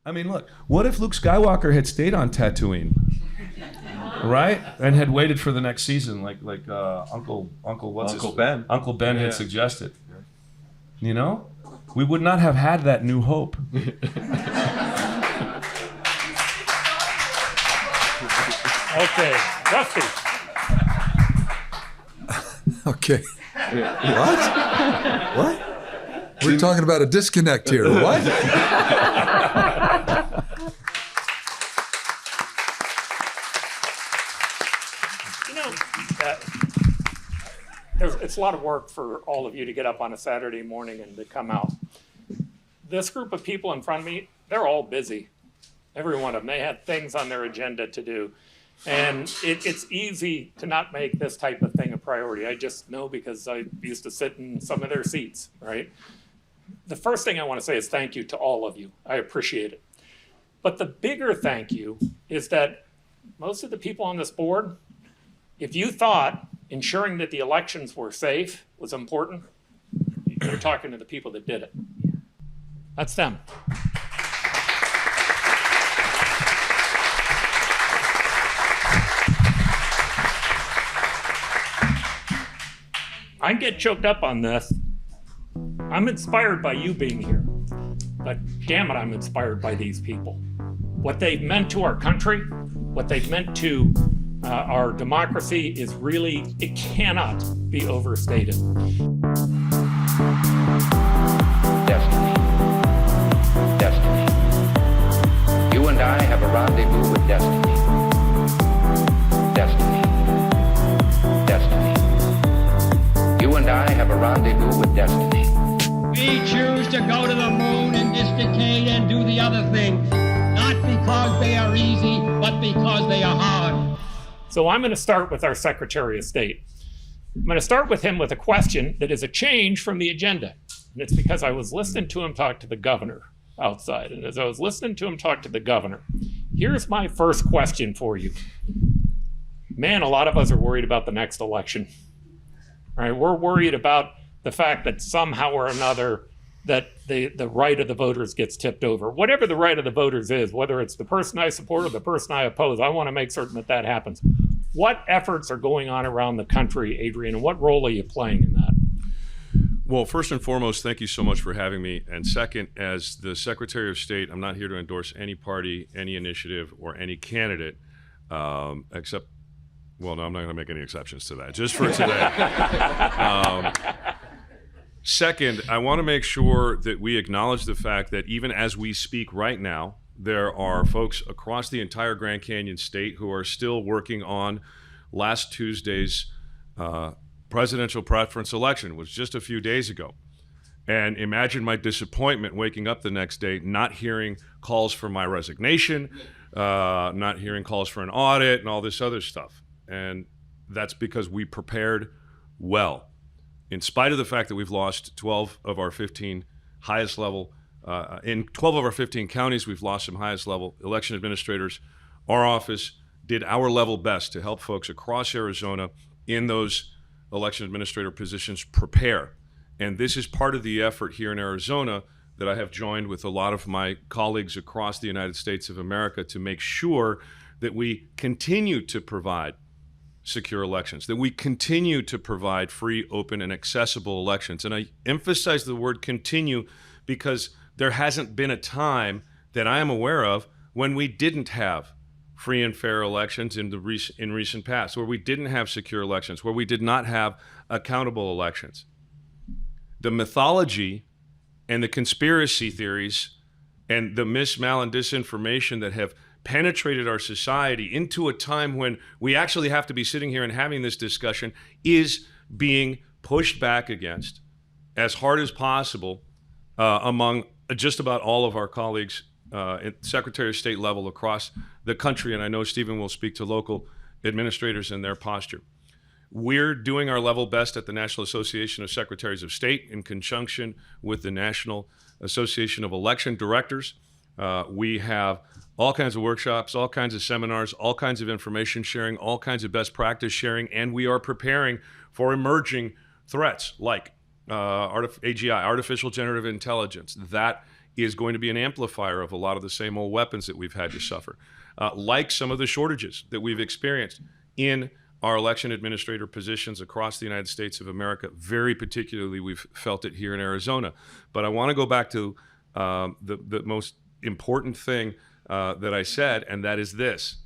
I mean, look, what if Luke Skywalker had stayed on Tatooine, right? And had waited for the next season, like Uncle Ben. Uncle Ben had suggested. You know? We would not have had that new hope. Okay, Rusty. Okay. What? We're talking about a disconnect here. What? You know, it's a lot of work for all of you to get up on a Saturday morning and to come out. This group of people in front of me, they're all busy. Every one of them. They have things on their agenda to do. And it's easy to not make this type of thing a priority. I just know because I used to sit in some of their seats, right? The first thing I want to say is thank you to all of you. I appreciate it. But the bigger thank you is that most of the people on this board, if you thought ensuring that the elections were safe was important, you're talking to the people that did it. That's them. I get choked up on this. I'm inspired by you being here, but damn it, I'm inspired by these people. What they've meant to our country, what they've meant to our democracy is really, it cannot be overstated. Destiny. Destiny. You and I have a rendezvous with destiny. Destiny. Destiny. You and I have a rendezvous with destiny. We choose to go to the moon in this decade and do the other things, not because they are easy, but because they are hard. So I'm going to start with our Secretary of State. I'm going to start with him with a question that is a change from the agenda. And it's because I was listening to him talk to the governor outside. And as I was listening to him talk to the governor, here's my first question for you. Man, a lot of us are worried about the next election. All right, we're worried about the fact that somehow or another that the right of the voters gets tipped over. Whatever the right of the voters is, whether it's the person I support or the person I oppose, I want to make certain that that happens. What efforts are going on around the country, Adrian, and what role are you playing in that? Well, first and foremost, thank you so much for having me. And second, as the Secretary of State, I'm not here to endorse any party, any initiative, or any candidate, except, well, no, I'm not going to make any exceptions to that, just for today. Second, I want to make sure that we acknowledge the fact that even as we speak right now, there are folks across the entire Grand Canyon state who are still working on last Tuesday's presidential preference election, was just a few days ago. And imagine my disappointment waking up the next day, not hearing calls for my resignation, not hearing calls for an audit and all this other stuff. And that's because we prepared well. In spite of the fact that we've lost 12 of our 15 highest level, in 12 of our 15 counties, we've lost some highest level election administrators. Our office did our level best to help folks across Arizona in those election administrator positions prepare. And this is part of the effort here in Arizona that I have joined with a lot of my colleagues across the United States of America to make sure that we continue to provide secure elections, that we continue to provide free, open, and accessible elections. And I emphasize the word continue because there hasn't been a time that I am aware of when we didn't have free and fair elections in recent past, where we didn't have secure elections, where we did not have accountable elections. The mythology and the conspiracy theories and the mismal and disinformation that have penetrated our society into a time when we actually have to be sitting here and having this discussion is being pushed back against as hard as possible among just about all of our colleagues at Secretary of State level across the country. And I know Stephen will speak to local administrators and their posture. We're doing our level best at the National Association of Secretaries of State in conjunction with the National Association of Election Directors. We have all kinds of workshops, all kinds of seminars, all kinds of information sharing, all kinds of best practice sharing, and we are preparing for emerging threats like AGI, artificial generative intelligence. That is going to be an amplifier of a lot of the same old weapons that we've had to suffer, like some of the shortages that we've experienced in our election administrator positions across the United States of America. Very particularly, we've felt it here in Arizona. But I want to go back to the most important thing that I said, and that is this.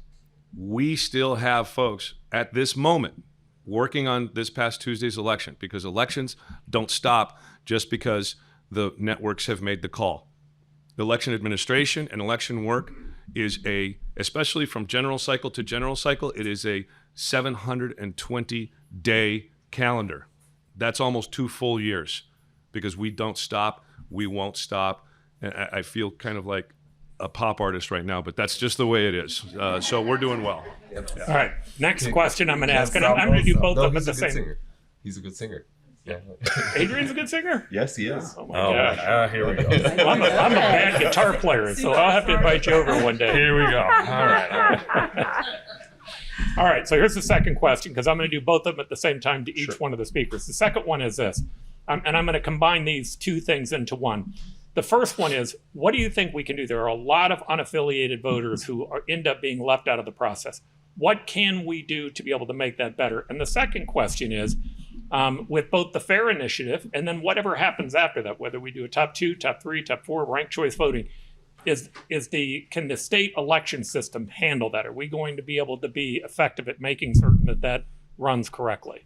We still have folks at this moment working on this past Tuesday's election, because elections don't stop just because the networks have made the call. The election administration and election work is especially from general cycle to general cycle, it is a 720-day calendar. That's almost 2 full years, because we don't stop, we won't stop. And I feel kind of like a pop artist right now, but that's just the way it is. So we're doing well. All right, next question I'm going to ask, and I'm going to do both of them at the same. Singer. He's a good singer. Yeah. Adrian's a good singer? Yes, he is. Oh my gosh. Here we go. Well, I'm a bad guitar player, so I'll have to invite you over one day. Here we go. All right. All right, so here's the second question, because I'm going to do both of them at the same time to each one of the speakers. The second one is this, and I'm going to combine these two things into one. The first one is, what do you think we can do? There are a lot of unaffiliated voters who end up being left out of the process. What can we do to be able to make that better? And the second question is, with both the FAIR initiative and then whatever happens after that, whether we do a top 2, top 3, top 4, ranked choice voting, can the state election system handle that? Are we going to be able to be effective at making certain that that runs correctly?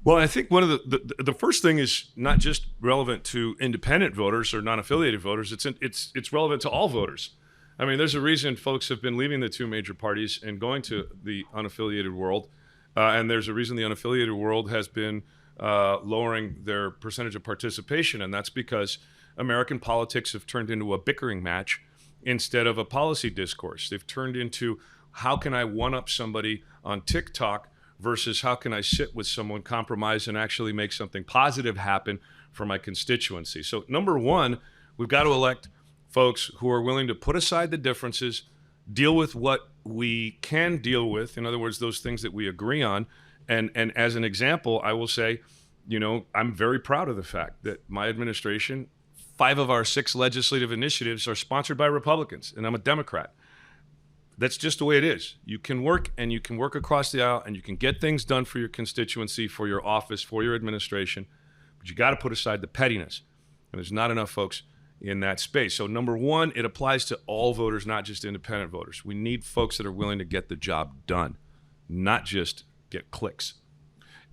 Well, I think one of the first thing is not just relevant to independent voters or non-affiliated voters. It's relevant to all voters. I mean, there's a reason folks have been leaving the two major parties and going to the unaffiliated world, and there's a reason the unaffiliated world has been lowering their percentage of participation, and that's because American politics have turned into a bickering match instead of a policy discourse. They've turned into, how can I one-up somebody on TikTok versus how can I sit with someone, compromise, and actually make something positive happen for my constituency. So number one, we've got to elect folks who are willing to put aside the differences, deal with what we can deal with, in other words, those things that we agree on. And as an example, I will say, I'm very proud of the fact that my administration, 5 of our 6 legislative initiatives are sponsored by Republicans, and I'm a Democrat. That's just the way it is. You can work, and you can work across the aisle, and you can get things done for your constituency, for your office, for your administration, but you got to put aside the pettiness. And there's not enough folks in that space. So number one, it applies to all voters, not just independent voters. We need folks that are willing to get the job done, not just get clicks.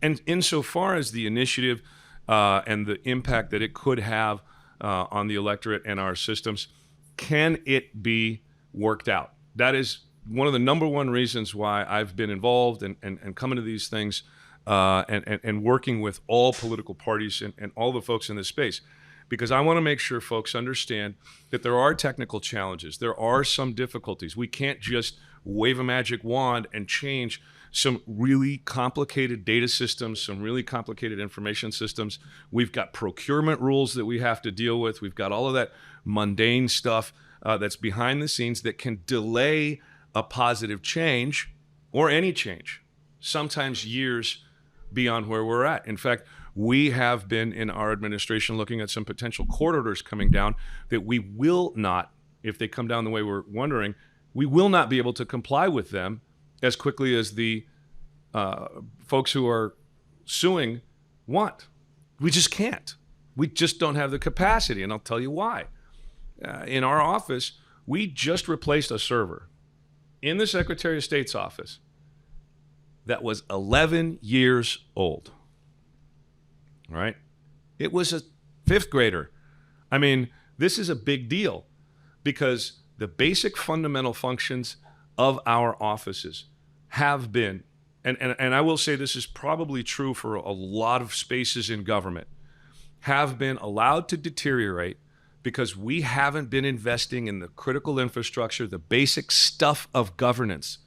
And insofar as the initiative and the impact that it could have on the electorate and our systems, can it be worked out? That is one of the number one reasons why I've been involved and coming to these things and working with all political parties and all the folks in this space, because I want to make sure folks understand that there are technical challenges. There are some difficulties. We can't just wave a magic wand and change some really complicated data systems, some really complicated information systems. We've got procurement rules that we have to deal with. We've got all of that mundane stuff that's behind the scenes that can delay a positive change or any change, sometimes years beyond where we're at. In fact, we have been in our administration looking at some potential court orders coming down that we will not, if they come down the way we're wondering, we will not be able to comply with them as quickly as the folks who are suing want. We just can't. We just don't have the capacity, and I'll tell you why. In our office, we just replaced a server in the Secretary of State's office that was 11 years old. Right? It was a 5th grader. I mean, this is a big deal because the basic fundamental functions of our offices have been, and I will say this is probably true for a lot of spaces in government, have been allowed to deteriorate because we haven't been investing in the critical infrastructure, the basic stuff of governance,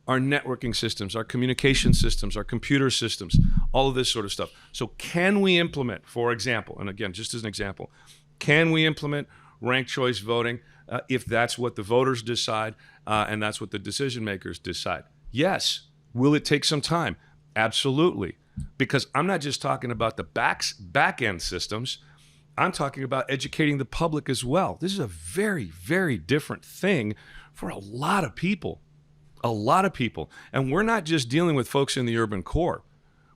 our networking systems, our communication systems, our computer systems, all of this sort of stuff. So can we implement, for example, and again, just as an example, can we implement ranked choice voting if that's what the voters decide and that's what the decision makers decide? Yes. Will it take some time? Absolutely. Because I'm not just talking about the back end systems. I'm talking about educating the public as well. This is a very, very different thing for a lot of people. A lot of people. And we're not just dealing with folks in the urban core.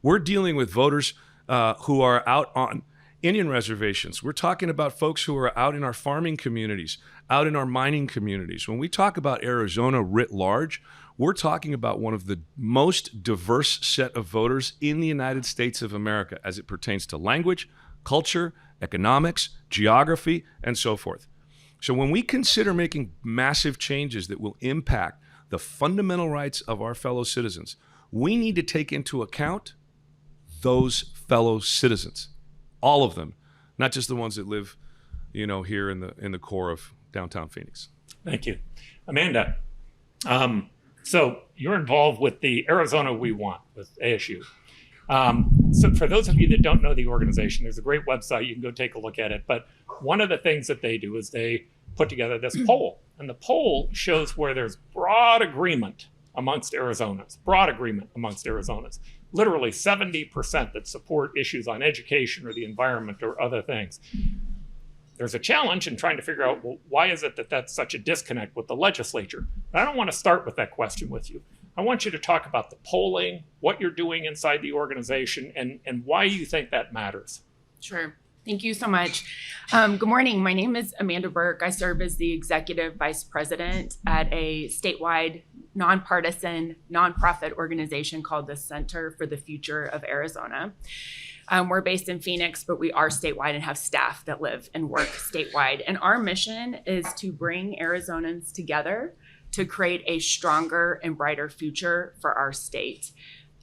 We're dealing with voters who are out on Indian reservations. We're talking about folks who are out in our farming communities, out in our mining communities. When we talk about Arizona writ large, we're talking about one of the most diverse set of voters in the United States of America as it pertains to language, culture, economics, geography, and so forth. So when we consider making massive changes that will impact the fundamental rights of our fellow citizens, we need to take into account those fellow citizens, all of them, not just the ones that live, here in the core of downtown Phoenix. Thank you. Amanda, so you're involved with the Arizona We Want with ASU. So for those of you that don't know the organization, there's a great website. You can go take a look at it. But one of the things that they do is they put together this poll. And the poll shows where there's broad agreement amongst Arizonans, literally 70% that support issues on education or the environment or other things. There's a challenge in trying to figure out, well, why is it that that's such a disconnect with the legislature? But I don't want to start with that question with you. I want you to talk about the polling, what you're doing inside the organization, and why you think that matters. Sure. Thank you so much. Good morning. My name is Amanda Burke. I serve as the Executive Vice President at a statewide, nonpartisan, nonprofit organization called the Center for the Future of Arizona. We're based in Phoenix, but we are statewide and have staff that live and work statewide. And our mission is to bring Arizonans together to create a stronger and brighter future for our state.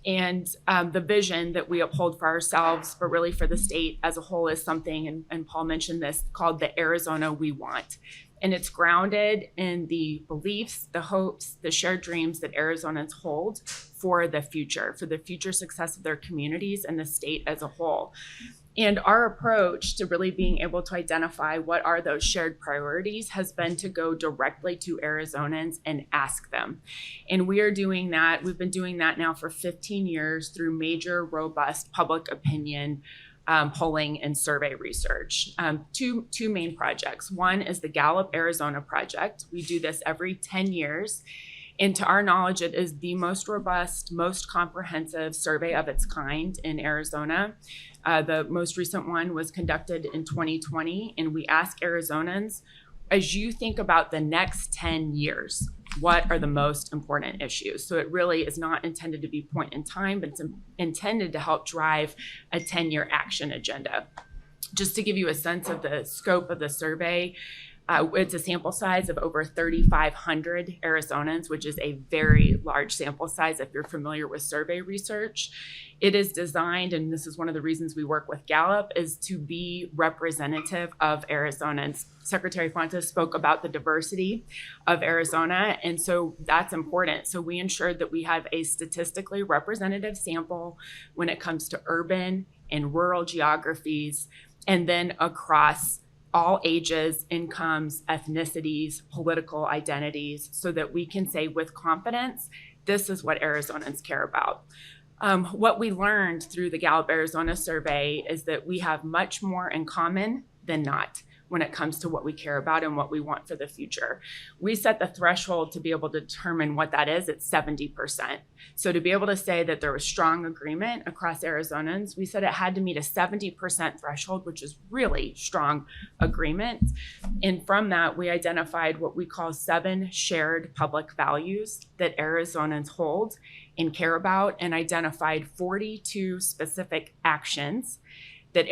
And the vision that we uphold for ourselves, but really for the state as a whole, is something, and Paul mentioned this, called the Arizona We Want. And it's grounded in the beliefs, the hopes, the shared dreams that Arizonans hold for the future success of their communities and the state as a whole. And our approach to really being able to identify what are those shared priorities has been to go directly to Arizonans and ask them. And we are doing that. We've been doing that now for 15 years through major, robust public opinion polling and survey research. Two main projects. One is the Gallup Arizona Project. We do this every 10 years. And to our knowledge, it is the most robust, most comprehensive survey of its kind in Arizona. The most recent one was conducted in 2020, and we ask Arizonans, as you think about the next 10 years, what are the most important issues? So it really is not intended to be point in time, but it's intended to help drive a 10-year action agenda. Just to give you a sense of the scope of the survey, it's a sample size of over 3,500 Arizonans, which is a very large sample size if you're familiar with survey research. It is designed, and this is one of the reasons we work with Gallup, is to be representative of Arizonans. Secretary Fontes spoke about the diversity of Arizona, and so that's important. So we ensured that we have a statistically representative sample when it comes to urban and rural geographies, and then across all ages, incomes, ethnicities, political identities, so that we can say with confidence, this is what Arizonans care about. What we learned through the Gallup Arizona survey is that we have much more in common than not when it comes to what we care about and what we want for the future. We set the threshold to be able to determine what that is at 70%. So to be able to say that there was strong agreement across Arizonans, we said it had to meet a 70% threshold, which is really strong agreement. And from that, we identified what we call 7 shared public values that Arizonans hold and care about, and identified 42 specific actions that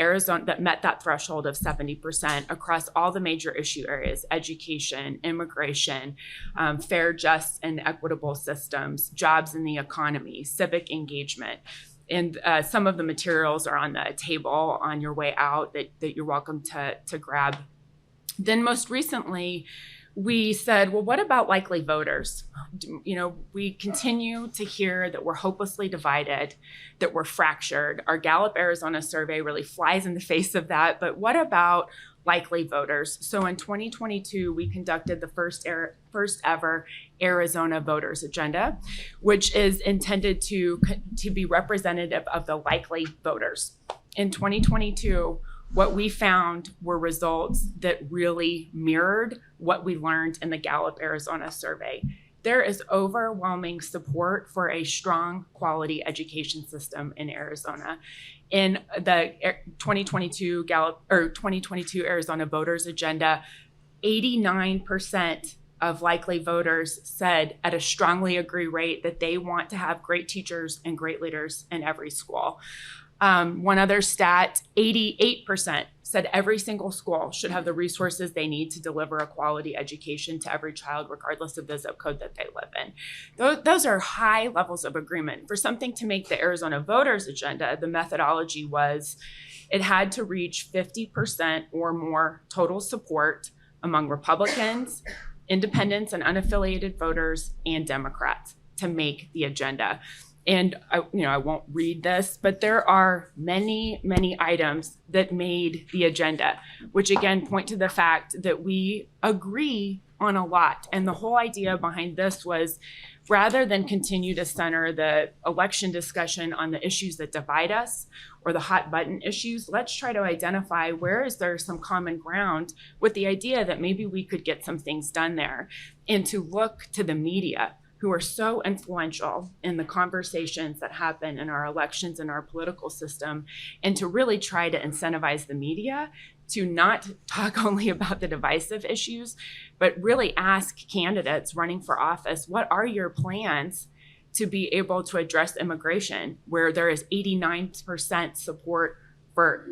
met that threshold of 70% across all the major issue areas: education, immigration, fair, just, and equitable systems, jobs in the economy, civic engagement. And some of the materials are on the table on your way out that you're welcome to grab. Then most recently, we said, well, what about likely voters? You know, we continue to hear that we're hopelessly divided, that we're fractured. Our Gallup Arizona survey really flies in the face of that. But what about likely voters? So in 2022, we conducted the first ever Arizona Voters Agenda, which is intended to be representative of the likely voters. In 2022, what we found were results that really mirrored what we learned in the Gallup Arizona survey. There is overwhelming support for a strong quality education system in Arizona. In the 2022 Gallup or 2022 Arizona Voters Agenda, 89% of likely voters said at a strongly agree rate that they want to have great teachers and great leaders in every school. One other stat, 88% said every single school should have the resources they need to deliver a quality education to every child, regardless of the zip code that they live in. Those are high levels of agreement. For something to make the Arizona Voters Agenda, the methodology was it had to reach 50% or more total support among Republicans, independents and unaffiliated voters, and Democrats to make the agenda. And I won't read this, but there are many, many items that made the agenda, which again point to the fact that we agree on a lot. And the whole idea behind this was, rather than continue to center the election discussion on the issues that divide us or the hot button issues, let's try to identify where is there some common ground with the idea that maybe we could get some things done there, and to look to the media, who are so influential in the conversations that happen in our elections and our political system, and to really try to incentivize the media to not talk only about the divisive issues, but really ask candidates running for office, what are your plans to be able to address immigration, where there is 89% support for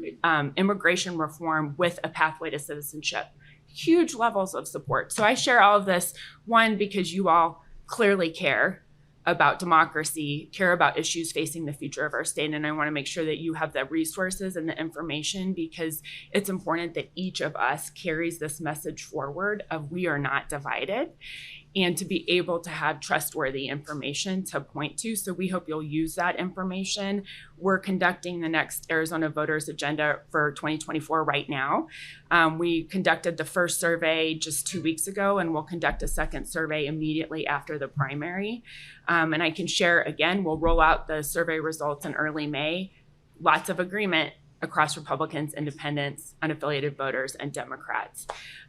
immigration reform with a pathway to citizenship. Huge levels of support. So I share all of this, one, because you all clearly care about democracy, care about issues facing the future of our state. And I want to make sure that you have the resources and the information, because it's important that each of us carries this message forward of we are not divided, and to be able to have trustworthy information to point to. So we hope you'll use that information. We're conducting the next Arizona Voters Agenda for 2024 right now. We conducted the first survey just 2 weeks ago, and we'll conduct a second survey immediately after the primary. And I can share again, we'll roll out the survey results in early May. Lots of agreement across Republicans, independents, unaffiliated voters, and Democrats.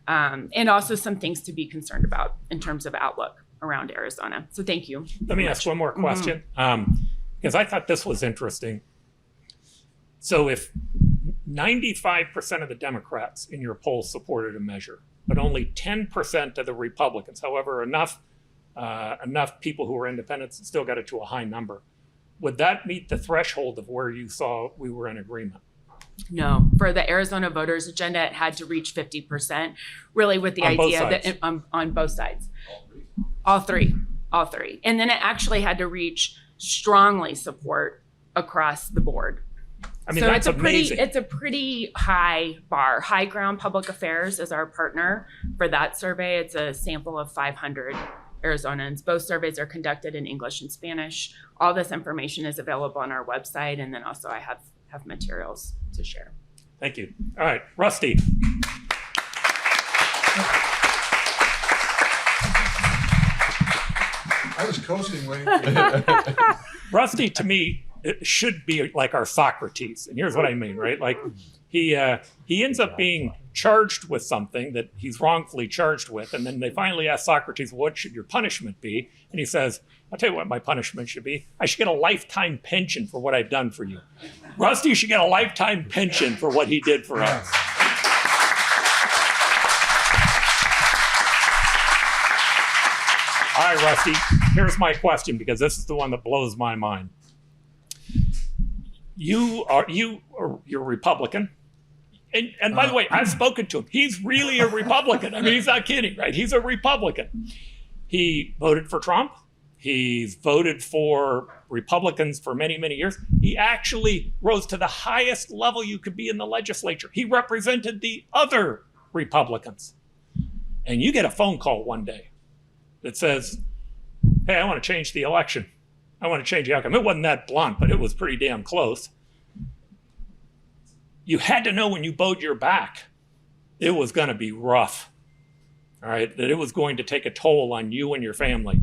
And also some things to be concerned about in terms of outlook around Arizona. So thank you. Let me ask one more question, because I thought this was interesting. So if 95% of the Democrats in your poll supported a measure, but only 10% of the Republicans, however, enough people who were independents still got it to a high number, would that meet the threshold of where you saw we were in agreement? No, for the Arizona Voters Agenda, it had to reach 50%, really with the idea that on both sides. All three. And then it actually had to reach strongly support across the board. I mean, so that's amazing. It's a pretty high bar. High Ground Public Affairs is our partner for that survey. It's a sample of 500 Arizonans. Both surveys are conducted in English and Spanish. All this information is available on our website, and then also I have materials to share. Thank you. All right, Rusty. I was coasting waiting for you. Rusty, to me, it should be like our Socrates. And here's what I mean, right? Like he ends up being charged with something that he's wrongfully charged with. And then they finally ask Socrates, what should your punishment be? And he says, I'll tell you what my punishment should be. I should get a lifetime pension for what I've done for you. Rusty should get a lifetime pension for what he did for us. All right, Rusty, here's my question, because this is the one that blows my mind. You're Republican. And by the way, I've spoken to him. He's really a Republican. I mean, he's not kidding, right? He's a Republican. He voted for Trump. He's voted for Republicans for many, many years. He actually rose to the highest level you could be in the legislature. He represented the other Republicans. And you get a phone call one day that says, hey, I want to change the election. I want to change the outcome. It wasn't that blunt, but it was pretty damn close. You had to know when you bowed your back, it was going to be rough, all right? That it was going to take a toll on you and your family.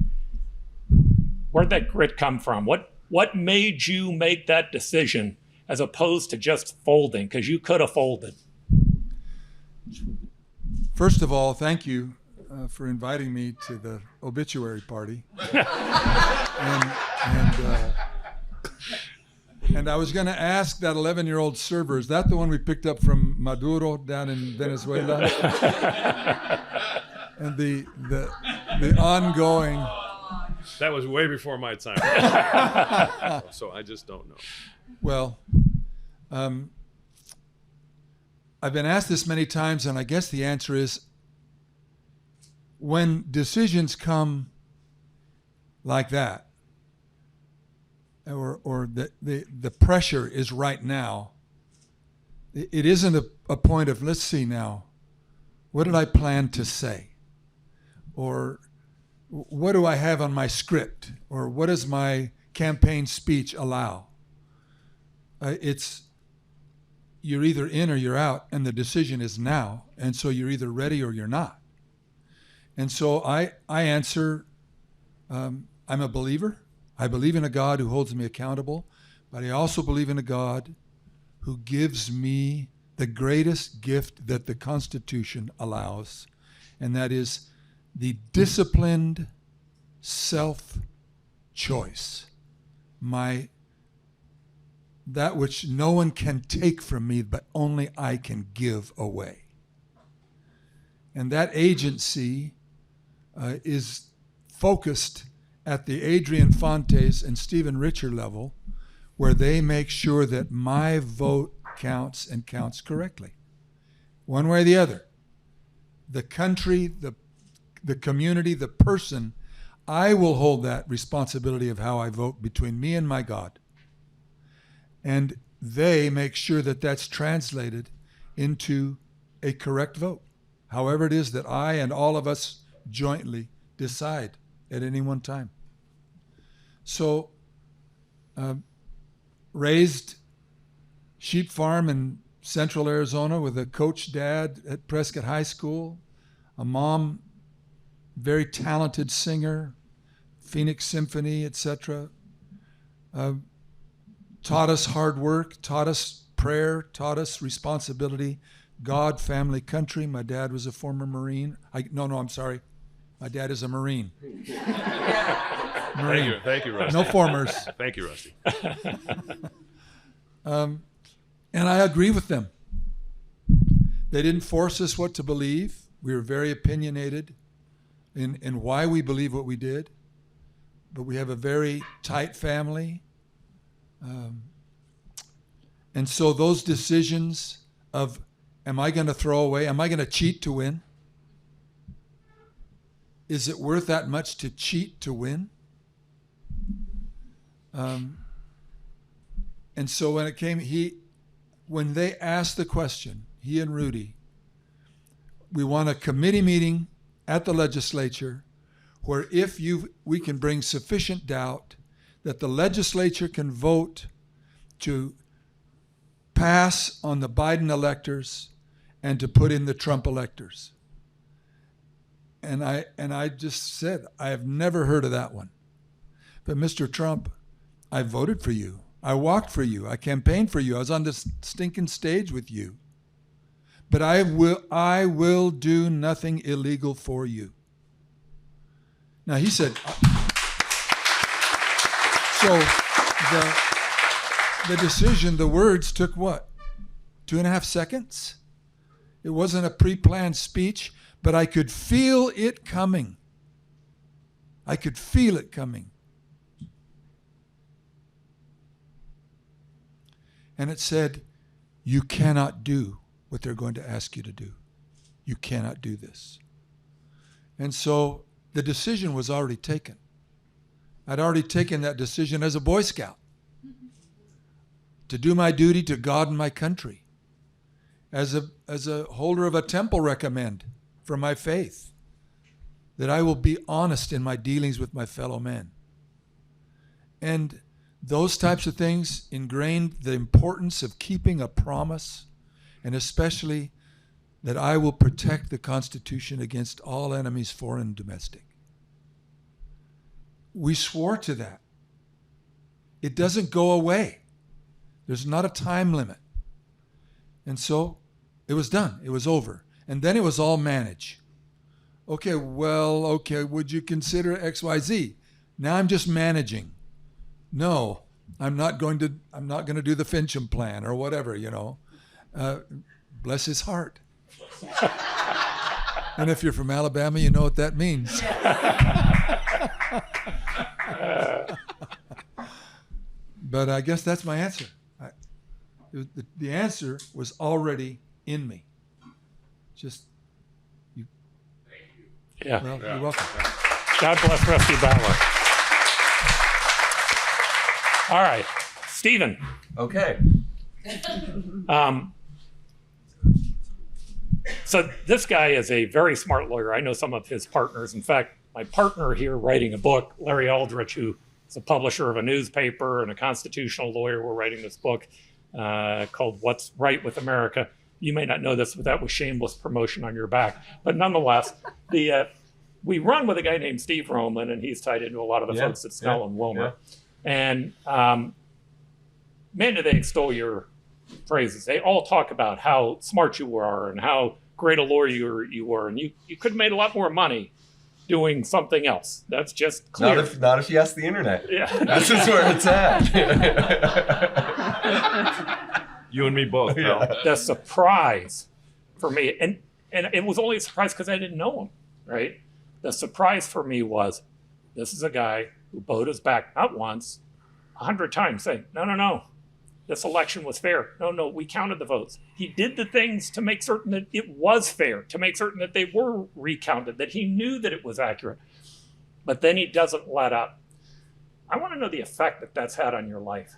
Where'd that grit come from? What made you make that decision? as opposed to just folding, because you could have folded. First of all, thank you for inviting me to the obituary party. And I was going to ask that 11-year-old server, is that the one we picked up from Maduro down in Venezuela? And the ongoing. That was way before my time. So I just don't know. Well, I've been asked this many times, and I guess the answer is when decisions come like that, or the pressure is right now, it isn't a point of, let's see now, what did I plan to say? Or what do I have on my script? Or what does my campaign speech allow? It's you're either in or you're out, and the decision is now. And so you're either ready or you're not. And so I answer, I'm a believer. I believe in a God who holds me accountable, but I also believe in a God who gives me the greatest gift that the Constitution allows, and that is the disciplined self-choice. That which no one can take from me, but only I can give away. And that agency is focused at the Adrian Fontes and Stephen Richer level, where they make sure that my vote counts and counts correctly. One way or the other. The country, the community, the person, I will hold that responsibility of how I vote between me and my God. And they make sure that that's translated into a correct vote, however it is that I and all of us jointly decide at any one time. So, raised sheep farm in central Arizona with a coach dad at Prescott High School, a mom, very talented singer, Phoenix Symphony, etc. Taught us hard work, taught us prayer, taught us responsibility, God, family, country. My dad was a former Marine. I'm sorry. My dad is a Marine. Marine. Thank you, Rusty. No formers. Thank you, Rusty. And I agree with them. They didn't force us what to believe. We were very opinionated in why we believe what we did. But we have a very tight family. And so those decisions of, am I going to throw away? Am I going to cheat to win? Is it worth that much to cheat to win? And so when they asked the question, he and Rudy, we want a committee meeting at the legislature where we can bring sufficient doubt that the legislature can vote to pass on the Biden electors and to put in the Trump electors. And I just said, I have never heard of that one. But Mr. Trump, I voted for you. I walked for you. I campaigned for you. I was on this stinking stage with you. But I will do nothing illegal for you. Now he said, so the decision, the words took what? 2.5 seconds? It wasn't a pre-planned speech, but I could feel it coming. I could feel it coming. And it said, you cannot do what they're going to ask you to do. You cannot do this. And so the decision was already taken. I'd already taken that decision as a Boy Scout to do my duty to God and my country, as a holder of a temple recommend for my faith, that I will be honest in my dealings with my fellow men. And those types of things ingrained the importance of keeping a promise, and especially that I will protect the Constitution against all enemies, foreign and domestic. We swore to that. It doesn't go away. There's not a time limit. And so it was done. It was over. And then it was all manage. Okay, would you consider XYZ? Now I'm just managing. No, I'm not going to do the Fincham plan or whatever, bless his heart. And if you're from Alabama, you know what that means. But I guess that's my answer. The answer was already in me. Just you. Yeah. Well, you're welcome. God bless Rusty Bauer. All right, Stephen. Okay. So this guy is a very smart lawyer. I know some of his partners. In fact, my partner here writing a book, Larry Aldrich, who is a publisher of a newspaper and a constitutional lawyer, we're writing this book called What's Right with America. You may not know this, but that was shameless promotion on your back. But nonetheless, we run with a guy named Steve Roman, and he's tied into a lot of the folks at Snell and Wilmer. And man, do they extol your phrases. They all talk about how smart you are and how great a lawyer you were. And you could have made a lot more money doing something else. That's just clear. Not if you ask the internet. Yeah. That's just where it's at. You and me both, pal. The surprise for me, and it was only a surprise because I didn't know him, right? The surprise for me was, this is a guy who bowed his back not once, 100 times, saying, no, this election was fair. No, we counted the votes. He did the things to make certain that it was fair, to make certain that they were recounted, that he knew that it was accurate. But then he doesn't let up. I want to know the effect that that's had on your life.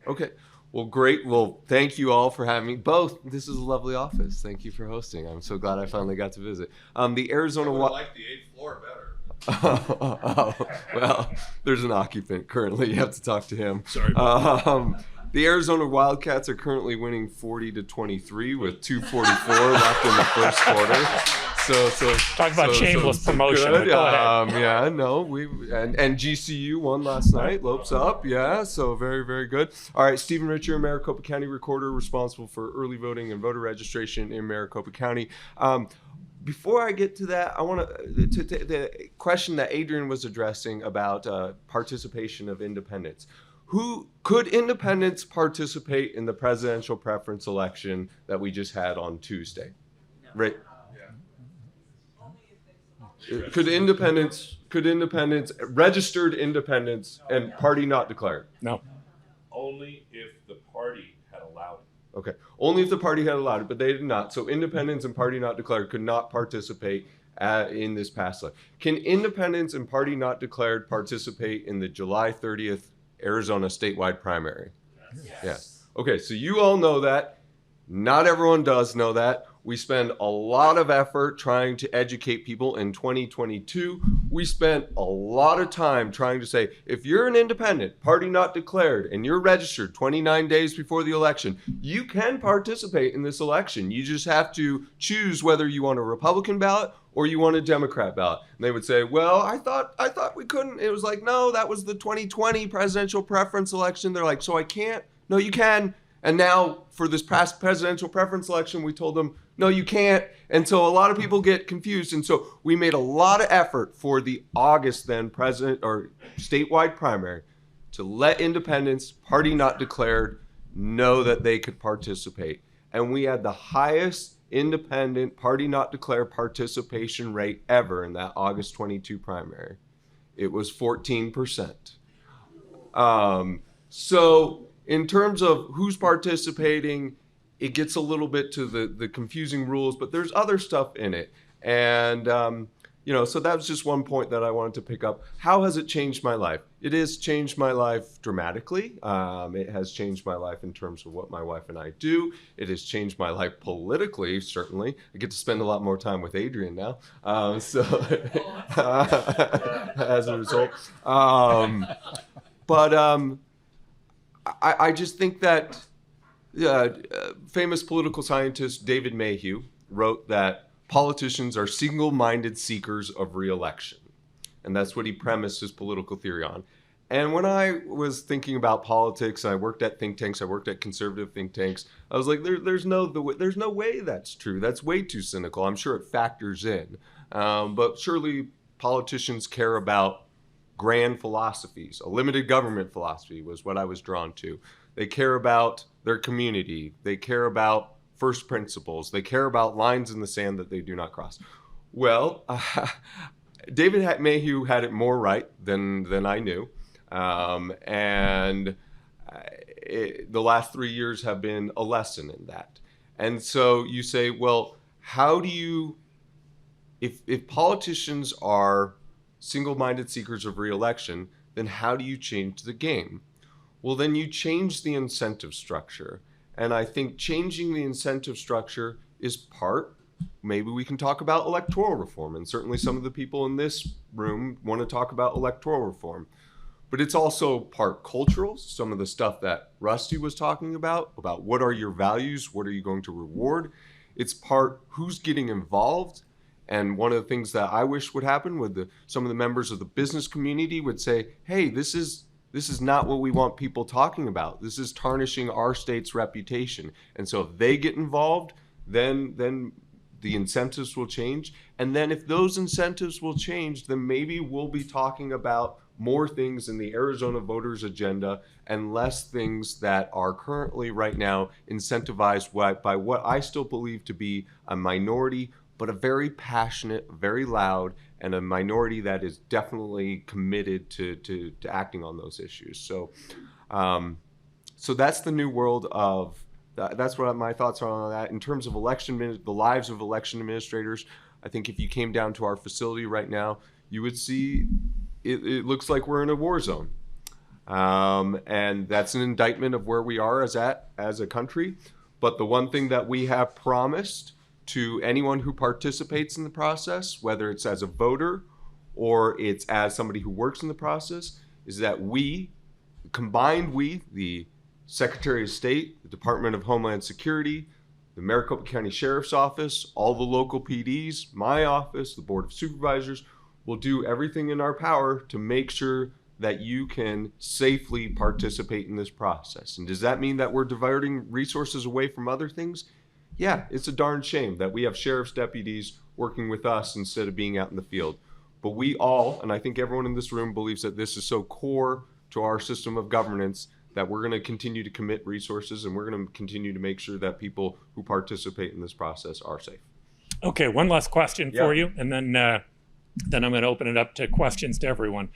Okay. Well, great. Well, thank you all for having me. Both. This is a lovely office. Thank you for hosting. I'm so glad I finally got to visit. The Arizona. I would like the 8th floor better. Well, there's an occupant currently. You have to talk to him. Sorry. The Arizona Wildcats are currently winning 40-23 with 2:44 left in the first quarter. So Talk about shameless promotion. Good. Go ahead. Yeah, no, and GCU won last night. Lopes up, yeah. So very, very good. All right, Stephen Richer, Maricopa County Recorder, responsible for early voting and voter registration in Maricopa County. Before I get to that, I want to the question that Adrian was addressing about participation of independents. Who could independents participate in the presidential preference election that we just had on Tuesday? No. Right. Yeah. Could independents, registered independents, and party not declared? No. Only if the party had allowed it. Okay. Only if the party had allowed it, but they did not. So independents and party not declared could not participate in this past election. Can independents and party not declared participate in the July 30th Arizona statewide primary? Yes. Yeah. Okay, so you all know that. Not everyone does know that. We spend a lot of effort trying to educate people in 2022. We spent a lot of time trying to say, if you're an independent, party not declared, and you're registered 29 days before the election, you can participate in this election. You just have to choose whether you want a Republican ballot or you want a Democrat ballot. And they would say, well, I thought we couldn't. It was like, no, that was the 2020 presidential preference election. They're like, so I can't? No, you can. And now for this past presidential preference election, we told them, no, you can't. And so a lot of people get confused. And so we made a lot of effort for the August then president or statewide primary to let independents, party not declared, know that they could participate. And we had the highest independent, party not declared participation rate ever in that August 22 primary. It was 14%. So in terms of who's participating, it gets a little bit to the confusing rules, but there's other stuff in it. And, so that was just one point that I wanted to pick up. How has it changed my life? It has changed my life dramatically. It has changed my life in terms of what my wife and I do. It has changed my life politically, certainly. I get to spend a lot more time with Adrian now. As a result. I just think that famous political scientist David Mayhew wrote that politicians are single-minded seekers of re-election. And that's what he premised his political theory on. And when I was thinking about politics, I worked at think tanks, I worked at conservative think tanks, I was like, there's no way that's true. That's way too cynical. I'm sure it factors in. But surely politicians care about grand philosophies. A limited government philosophy was what I was drawn to. They care about their community. They care about first principles. They care about lines in the sand that they do not cross. Well, David Mayhew had it more right than I knew. The last 3 years have been a lesson in that. And so you say, well, how do you, if politicians are single-minded seekers of re-election, then how do you change the game? Well, then you change the incentive structure. And I think changing the incentive structure is part, maybe we can talk about electoral reform. And certainly some of the people in this room want to talk about electoral reform. But it's also part cultural, some of the stuff that Rusty was talking about what are your values, what are you going to reward? It's part who's getting involved. And one of the things that I wish would happen with some of the members of the business community would say, hey, this is not what we want people talking about. This is tarnishing our state's reputation. And so if they get involved, then the incentives will change. And then if those incentives will change, then maybe we'll be talking about more things in the Arizona voters' agenda and less things that are currently right now incentivized by what I still believe to be a minority, but a very passionate, very loud, and a minority that is definitely committed to acting on those issues. So that's the new world of, that's what my thoughts are on that. In terms of the lives of election administrators, I think if you came down to our facility right now, you would see it looks like we're in a war zone. And that's an indictment of where we are as a country. But the one thing that we have promised to anyone who participates in the process, whether it's as a voter or it's as somebody who works in the process, is that the Secretary of State, the Department of Homeland Security, the Maricopa County Sheriff's Office, all the local PDs, my office, the Board of Supervisors, will do everything in our power to make sure that you can safely participate in this process. And does that mean that we're diverting resources away from other things? Yeah, it's a darn shame that we have sheriff's deputies working with us instead of being out in the field. But we all, and I think everyone in this room believes that this is so core to our system of governance that we're going to continue to commit resources and we're going to continue to make sure that people who participate in this process are safe. Okay, one last question for Yeah. you, and then I'm going to open it up to questions to everyone.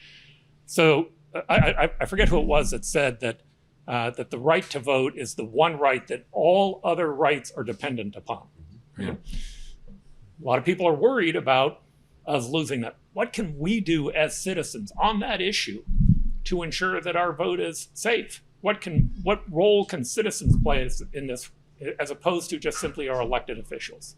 So I forget who it was that said that the right to vote is the one right that all other rights are dependent upon. Yeah. A lot of people are worried about us losing that. What can we do as citizens on that issue to ensure that our vote is safe? What role can citizens play in this, as opposed to just simply our elected officials?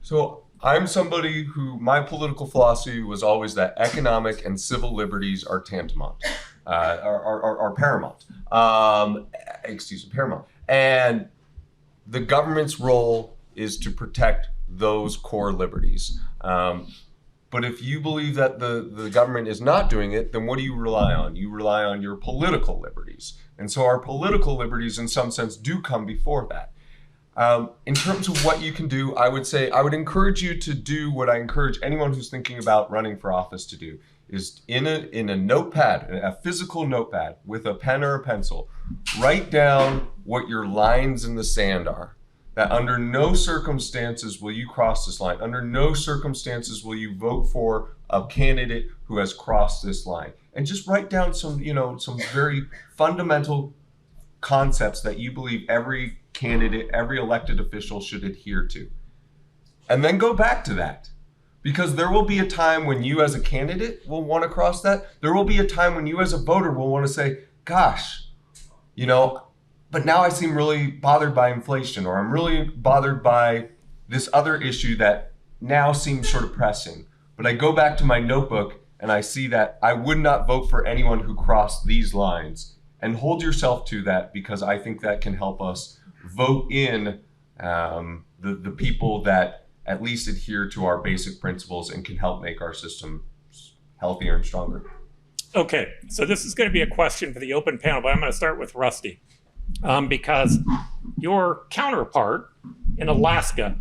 So I'm somebody who, my political philosophy was always that economic and civil liberties are tantamount, are paramount. Paramount. And the government's role is to protect those core liberties. But if you believe that the government is not doing it, then what do you rely on? You rely on your political liberties. And so our political liberties, in some sense, do come before that. In terms of what you can do, I would say I would encourage you to do what I encourage anyone who's thinking about running for office to do, is in a notepad, a physical notepad with a pen or a pencil, write down what your lines in the sand are. That under no circumstances will you cross this line. Under no circumstances will you vote for a candidate who has crossed this line. And just write down some very fundamental concepts that you believe every candidate, every elected official should adhere to. And then go back to that. Because there will be a time when you as a candidate will want to cross that. There will be a time when you as a voter will want to say, gosh, but now I seem really bothered by inflation, or I'm really bothered by this other issue that now seems sort of pressing. But I go back to my notebook and I see that I would not vote for anyone who crossed these lines. And hold yourself to that, because I think that can help us vote in the people that at least adhere to our basic principles and can help make our system healthier and stronger. Okay, so this is going to be a question for the open panel, but I'm going to start with Rusty. Because your counterpart in Alaska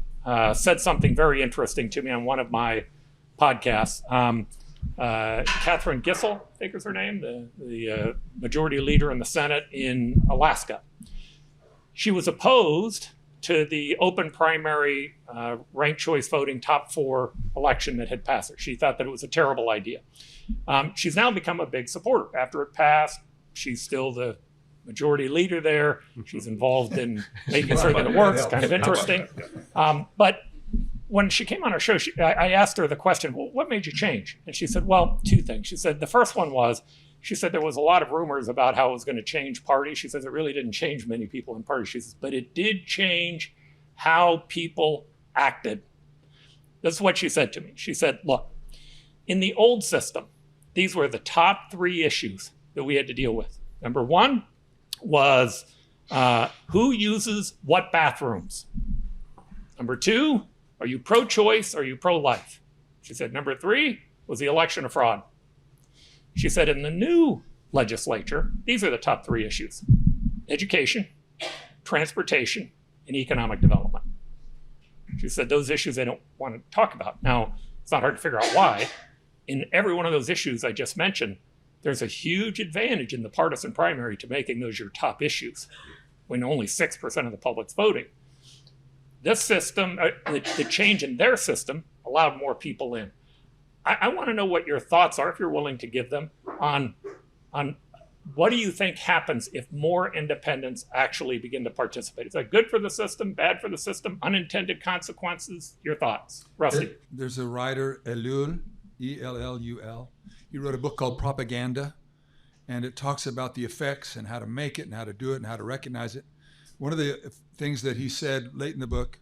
said something very interesting to me on one of my podcasts. Catherine Gissel, I think is her name, the majority leader in the Senate in Alaska. She was opposed to the open primary ranked choice voting top 4 election that had passed. She thought that it was a terrible idea. She's now become a big supporter. After it passed, she's still the majority leader there. She's involved in making sure that it works. Kind of interesting. But when she came on our show, I asked her the question, well, what made you change? And she said, well, 2 things. She said, the first one was, she said there was a lot of rumors about how it was going to change parties. She says it really didn't change many people in parties. She says, but it did change how people acted. This is what she said to me. She said, look, in the old system, these were the top 3 issues that we had to deal with. Number 1 was who uses what bathrooms? Number 2, are you pro-choice or are you pro-life? She said number 3 was the election of fraud. She said in the new legislature, these are the top 3 issues: education, transportation, and economic development. She said those issues they don't want to talk about. Now, it's not hard to figure out why. In every one of those issues I just mentioned, there's a huge advantage in the partisan primary to making those your top issues when only 6% of the public's voting. This system, the change in their system, allowed more people in. I want to know what your thoughts are, if you're willing to give them, on what do you think happens if more independents actually begin to participate? Is that good for the system, bad for the system, unintended consequences? Your thoughts, Rusty. There's a writer, Ellul, E-L-L-U-L. He wrote a book called Propaganda, and it talks about the effects and how to make it and how to do it and how to recognize it. One of the things that he said late in the book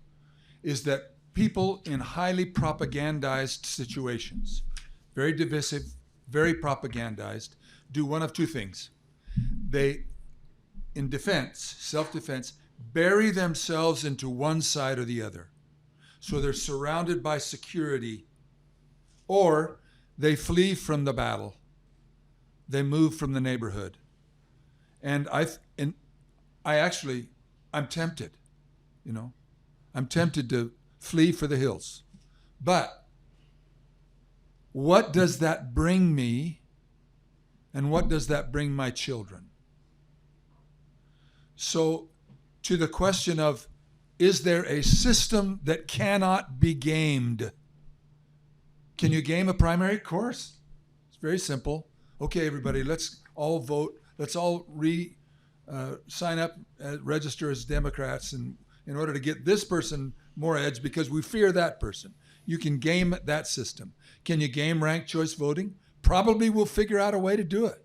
is that people in highly propagandized situations, very divisive, very propagandized, do one of 2 things. They, in defense, self-defense, bury themselves into one side or the other. So they're surrounded by security, or they flee from the battle. They move from the neighborhood. And I'm tempted, I'm tempted to flee for the hills. But what does that bring me, and what does that bring my children? So to the question of, is there a system that cannot be gamed? Can you game a primary? Of course. It's very simple. Okay, everybody, let's all vote. Let's all sign up, register as Democrats, and in order to get this person more edge because we fear that person. You can game that system. Can you game ranked choice voting? Probably we'll figure out a way to do it.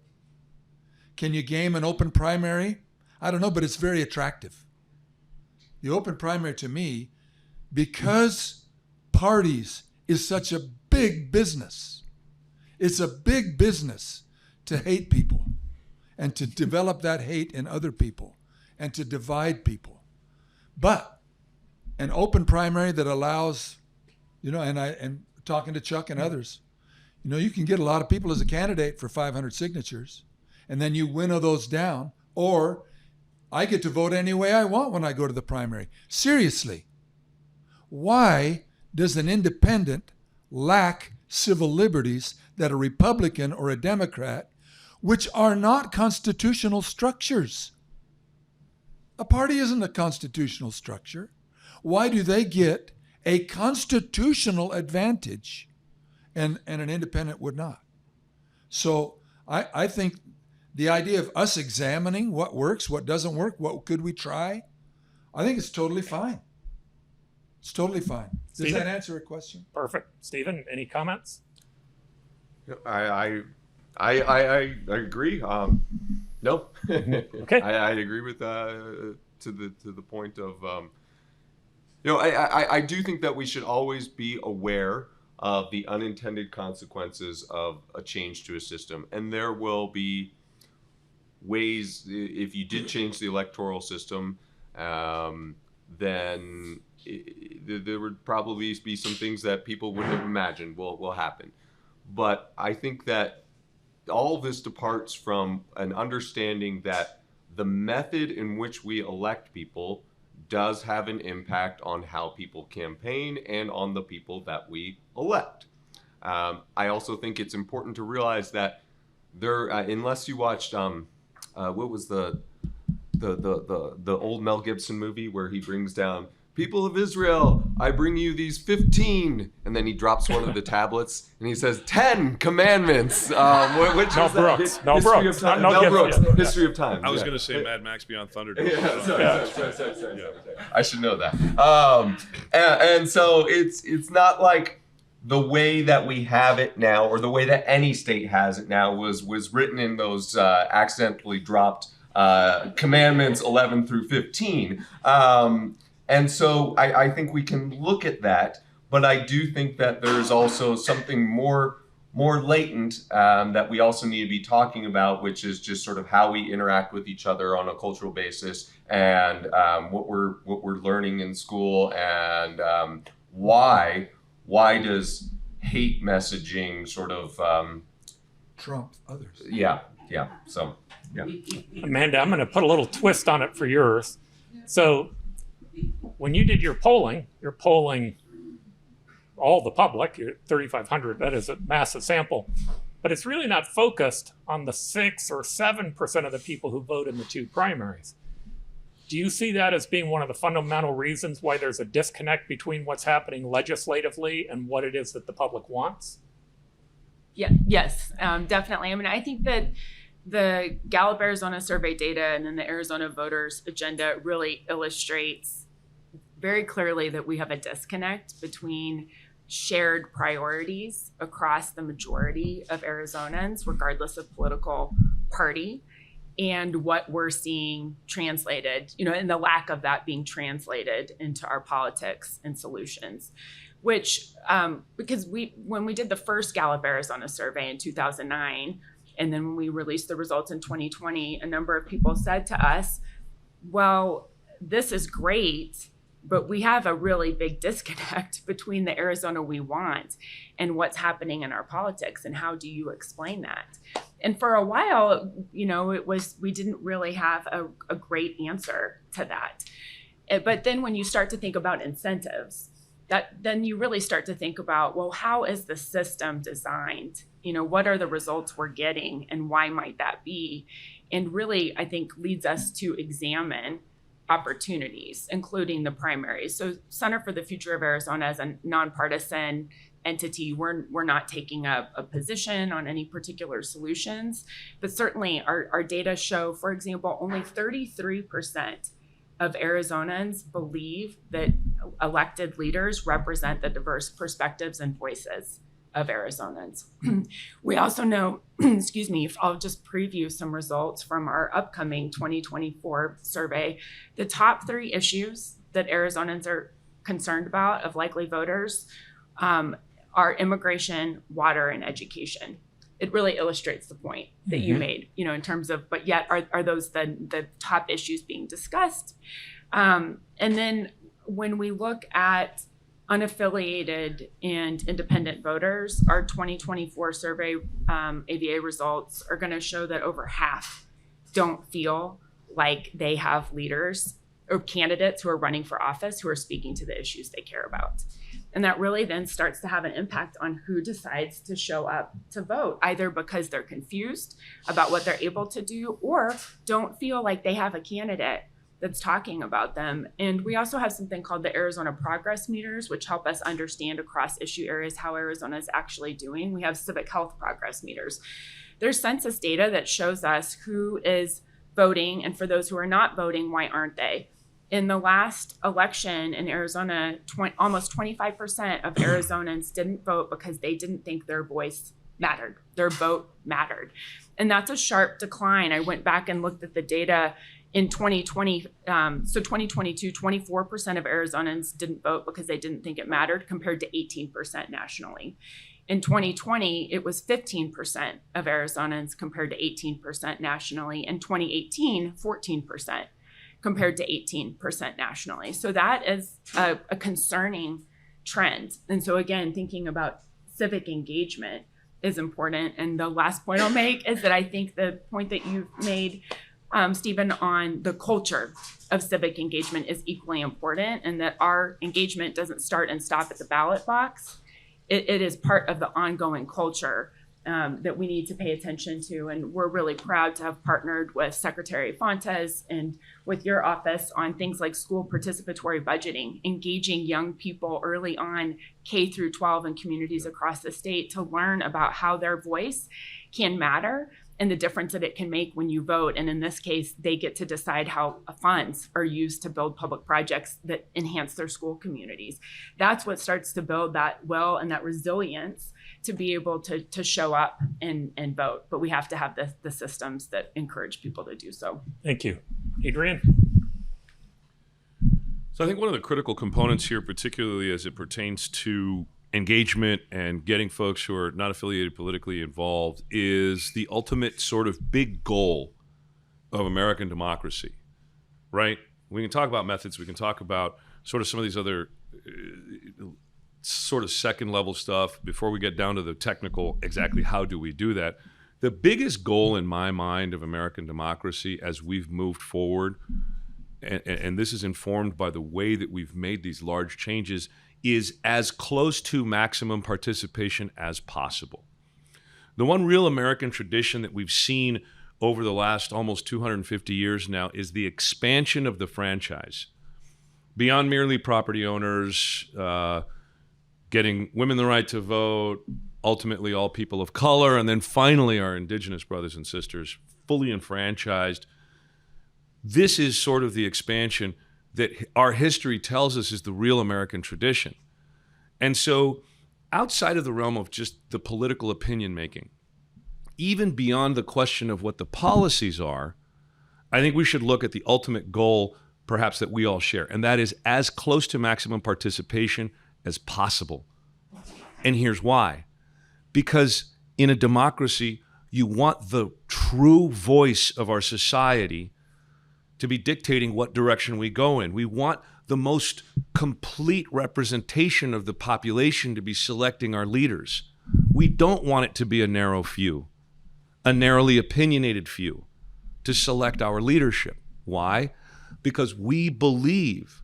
Can you game an open primary? I don't know, but it's very attractive. The open primary to me, because parties is such a big business. It's a big business to hate people and to develop that hate in other people and to divide people. But an open primary that allows, and talking to Chuck and others, you can get a lot of people as a candidate for 500 signatures, and then you winnow those down, or I get to vote any way I want when I go to the primary. Seriously, why does an independent lack civil liberties that a Republican or a Democrat, which are not constitutional structures? A party isn't a constitutional structure. Why do they get a constitutional advantage and an independent would not? So I think the idea of us examining what works, what doesn't work, what could we try, I think it's totally fine. It's totally fine. Does that answer a question? Perfect. Stephen, any comments? I agree. No. Okay. I agree with to the point of I do think that we should always be aware of the unintended consequences of a change to a system, and there will be ways, if you did change the electoral system, then there would probably be some things that people wouldn't have imagined will happen. But I think that all of this departs from an understanding that the method in which we elect people does have an impact on how people campaign and on the people that we elect. I also think it's important to realize that there, unless you watched, what was the old Mel Gibson movie where he brings down, people of Israel, I bring you these 15, and then he drops one of the tablets and he says 10 commandments. Which Mel is that? Brooks. Mel History Brooks. of time. Not Mel Gibson. Brooks. Yeah. History of time. I was Yeah. going to say Mad Max Beyond Thunderdome. Yeah, sorry. Yeah. I should know that. And so it's not like the way that we have it now, or the way that any state has it now, was written in those accidentally dropped commandments 11 through 15. And so I think we can look at that, but I do think that there's also something more latent that we also need to be talking about, which is just sort of how we interact with each other on a cultural basis, and what we're learning in school, and why does hate messaging sort of Trump others. yeah. So Amanda, I'm going to put a little twist on it for yours. So when you did your polling all the public, you're 3,500, that is a massive sample, but it's really not focused on the 6 or 7% of the people who vote in the 2 primaries. Do you see that as being one of the fundamental reasons why there's a disconnect between what's happening legislatively and what it is that the public wants? Yeah, yes, definitely. I mean, I think that the Gallup Arizona survey data and then the Arizona voters agenda really illustrates very clearly that we have a disconnect between shared priorities across the majority of Arizonans, regardless of political party, and what we're seeing translated, and the lack of that being translated into our politics and solutions. Which, because when we did the first Gallup Arizona survey in 2009, and then when we released the results in 2020, a number of people said to us, well, this is great, but we have a really big disconnect between the Arizona we want and what's happening in our politics. And how do you explain that? And for a while, we didn't really have a great answer to that. But then when you start to think about incentives, then you really start to think about, well, how is the system designed? What are the results we're getting, and why might that be? And really, I think, leads us to examine opportunities, including the primaries. So Center for the Future of Arizona as a nonpartisan entity, we're not taking a position on any particular solutions, but certainly our data show, for example, only 33% of Arizonans believe that elected leaders represent the diverse perspectives and voices of Arizonans. We also know, I'll just preview some results from our upcoming 2024 survey. The top 3 issues that Arizonans are concerned about of likely voters are immigration, water, and education. It really illustrates the point that you made, in terms of, but yet are those the top issues being discussed? And then when we look at unaffiliated and independent voters, our 2024 survey AVA results are going to show that over half don't feel like they have leaders or candidates who are running for office who are speaking to the issues they care about. And that really then starts to have an impact on who decides to show up to vote, either because they're confused about what they're able to do or don't feel like they have a candidate that's talking about them. And we also have something called the Arizona Progress Meters, which help us understand across issue areas how Arizona is actually doing. We have Civic Health Progress Meters. There's census data that shows us who is voting, and for those who are not voting, why aren't they? In the last election in Arizona, almost 25% of Arizonans didn't vote because they didn't think their voice mattered, their vote mattered. And that's a sharp decline. I went back and looked at the data in 2020, so 2022, 24% of Arizonans didn't vote because they didn't think it mattered, compared to 18% nationally. In 2020, it was 15% of Arizonans compared to 18% nationally. In 2018, 14% compared to 18% nationally. So that is a concerning trend. And so again, thinking about civic engagement, is important. And the last point I'll make is that I think the point that you've made, Stephen, on the culture of civic engagement is equally important, and that our engagement doesn't start and stop at the ballot box. It is part of the ongoing culture that we need to pay attention to. And we're really proud to have partnered with Secretary Fontes and with your office on things like school participatory budgeting, engaging young people early on, K through 12 in communities across the state, to learn about how their voice can matter and the difference that it can make when you vote. And in this case, they get to decide how funds are used to build public projects that enhance their school communities. That's what starts to build that will and that resilience to be able to show up and vote. But we have to have the systems that encourage people to do so. Thank you. Adrian? So I think one of the critical components here, particularly as it pertains to engagement and getting folks who are not affiliated politically involved, is the ultimate sort of big goal of American democracy, right? We can talk about methods. We can talk about sort of some of these other sort of second level stuff before we get down to the technical, exactly how do we do that. The biggest goal in my mind of American democracy as we've moved forward, and this is informed by the way that we've made these large changes, is as close to maximum participation as possible. The one real American tradition that we've seen over the last almost 250 years now is the expansion of the franchise beyond merely property owners, getting women the right to vote, ultimately all people of color, and then finally our indigenous brothers and sisters fully enfranchised. This is sort of the expansion that our history tells us is the real American tradition. And so outside of the realm of just the political opinion making, even beyond the question of what the policies are, I think we should look at the ultimate goal perhaps that we all share, and that is as close to maximum participation as possible. And here's why. Because in a democracy, you want the true voice of our society to be dictating what direction we go in. We want the most complete representation of the population to be selecting our leaders. We don't want it to be a narrow few, a narrowly opinionated few, to select our leadership. Why? Because we believe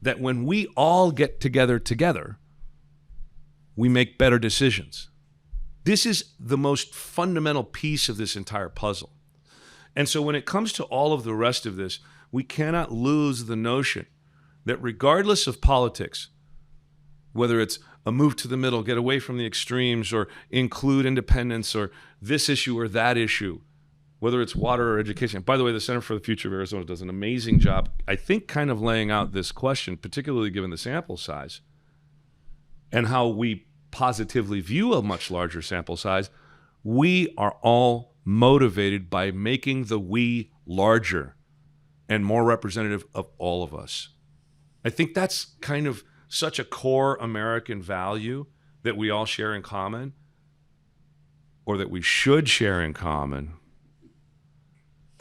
that when we all get together, we make better decisions. This is the most fundamental piece of this entire puzzle. And so when it comes to all of the rest of this, we cannot lose the notion that regardless of politics, whether it's a move to the middle, get away from the extremes, or include independence, or this issue or that issue, whether it's water or education. By the way, the Center for the Future of Arizona does an amazing job, I think, kind of laying out this question, particularly given the sample size and how we positively view a much larger sample size. We are all motivated by making the we larger and more representative of all of us. I think that's kind of such a core American value that we all share in common, or that we should share in common,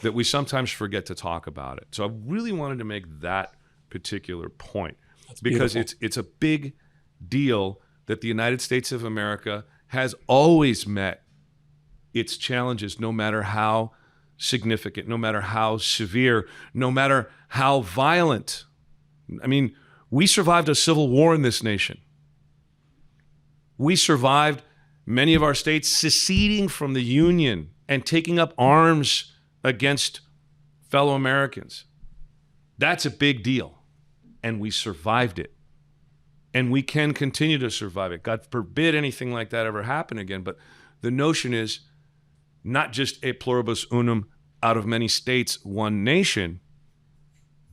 that we sometimes forget to talk about it. So I really wanted to make that particular point. That's because beautiful. it's a big deal that the United States of America has always met its challenges, no matter how significant, no matter how severe, no matter how violent. I mean, we survived a civil war in this nation. We survived many of our states seceding from the Union and taking up arms against fellow Americans. That's a big deal. And we survived it. And we can continue to survive it. God forbid anything like that ever happen again. But the notion is not just a pluribus unum, out of many states, one nation,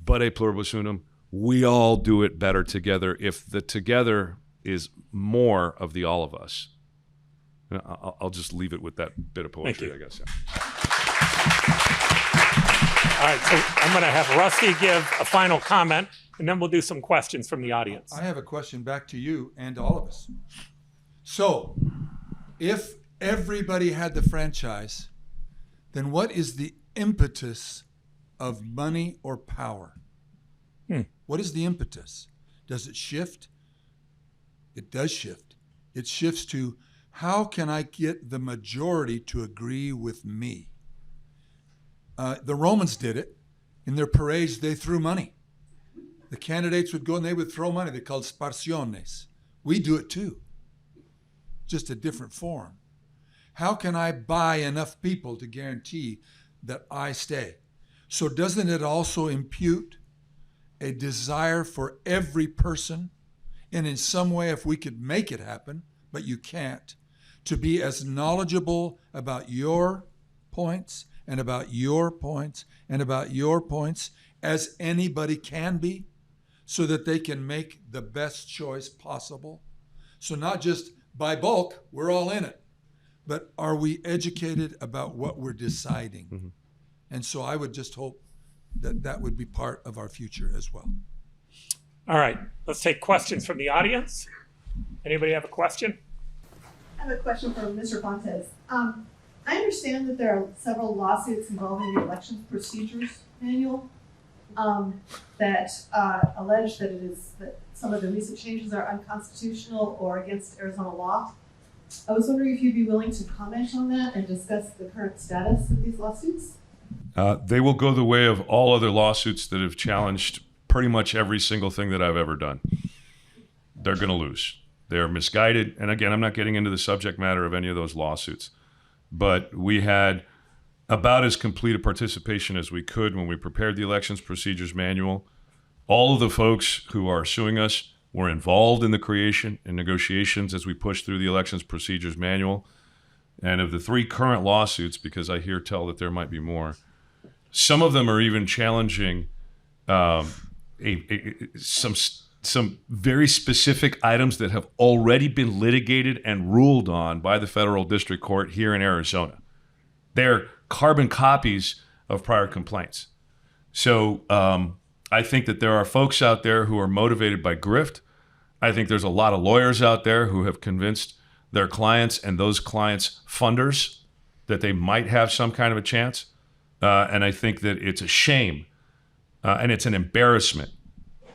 but a pluribus unum, we all do it better together if the together is more of the all of us. I'll just leave it with that bit of poetry, I guess. Yeah. All right, so I'm going to have Rusty give a final comment, and then we'll do some questions from the audience. I have a question back to you and to all of us. So, if everybody had the franchise, then what is the impetus of money or power? What is the impetus? Does it shift? It does shift. It shifts to how can I get the majority to agree with me? The Romans did it. In their parades, they threw money. The candidates would go and they would throw money. They're called sparsiones. We do it too, just a different form. How can I buy enough people to guarantee that I stay? So doesn't it also impute a desire for every person, and in some way, if we could make it happen, but you can't, to be as knowledgeable about your points and about your points and about your points as anybody can be, so that they can make the best choice possible? So not just by bulk, we're all in it, but are we educated about what we're deciding? Mm-hmm. And so I would just hope that that would be part of our future as well. All right, let's take questions from the audience. Anybody have a question? I have a question for Mr. Fontes. I understand that there are several lawsuits involving the elections procedures manual that allege that some of the recent changes are unconstitutional or against Arizona law. I was wondering if you'd be willing to comment on that and discuss the current status of these lawsuits. They will go the way of all other lawsuits that have challenged pretty much every single thing that I've ever done. They're going to lose. They're misguided. And again, I'm not getting into the subject matter of any of those lawsuits, but we had about as complete a participation as we could when we prepared the Elections Procedures Manual. All of the folks who are suing us were involved in the creation and negotiations as we pushed through the Elections Procedures Manual. And of the 3 current lawsuits, because I hear tell that there might be more, some of them are even challenging some very specific items that have already been litigated and ruled on by the federal district court here in Arizona. They're carbon copies of prior complaints. So I think that there are folks out there who are motivated by grift. I think there's a lot of lawyers out there who have convinced their clients and those clients' funders that they might have some kind of a chance. And I think that it's a shame and it's an embarrassment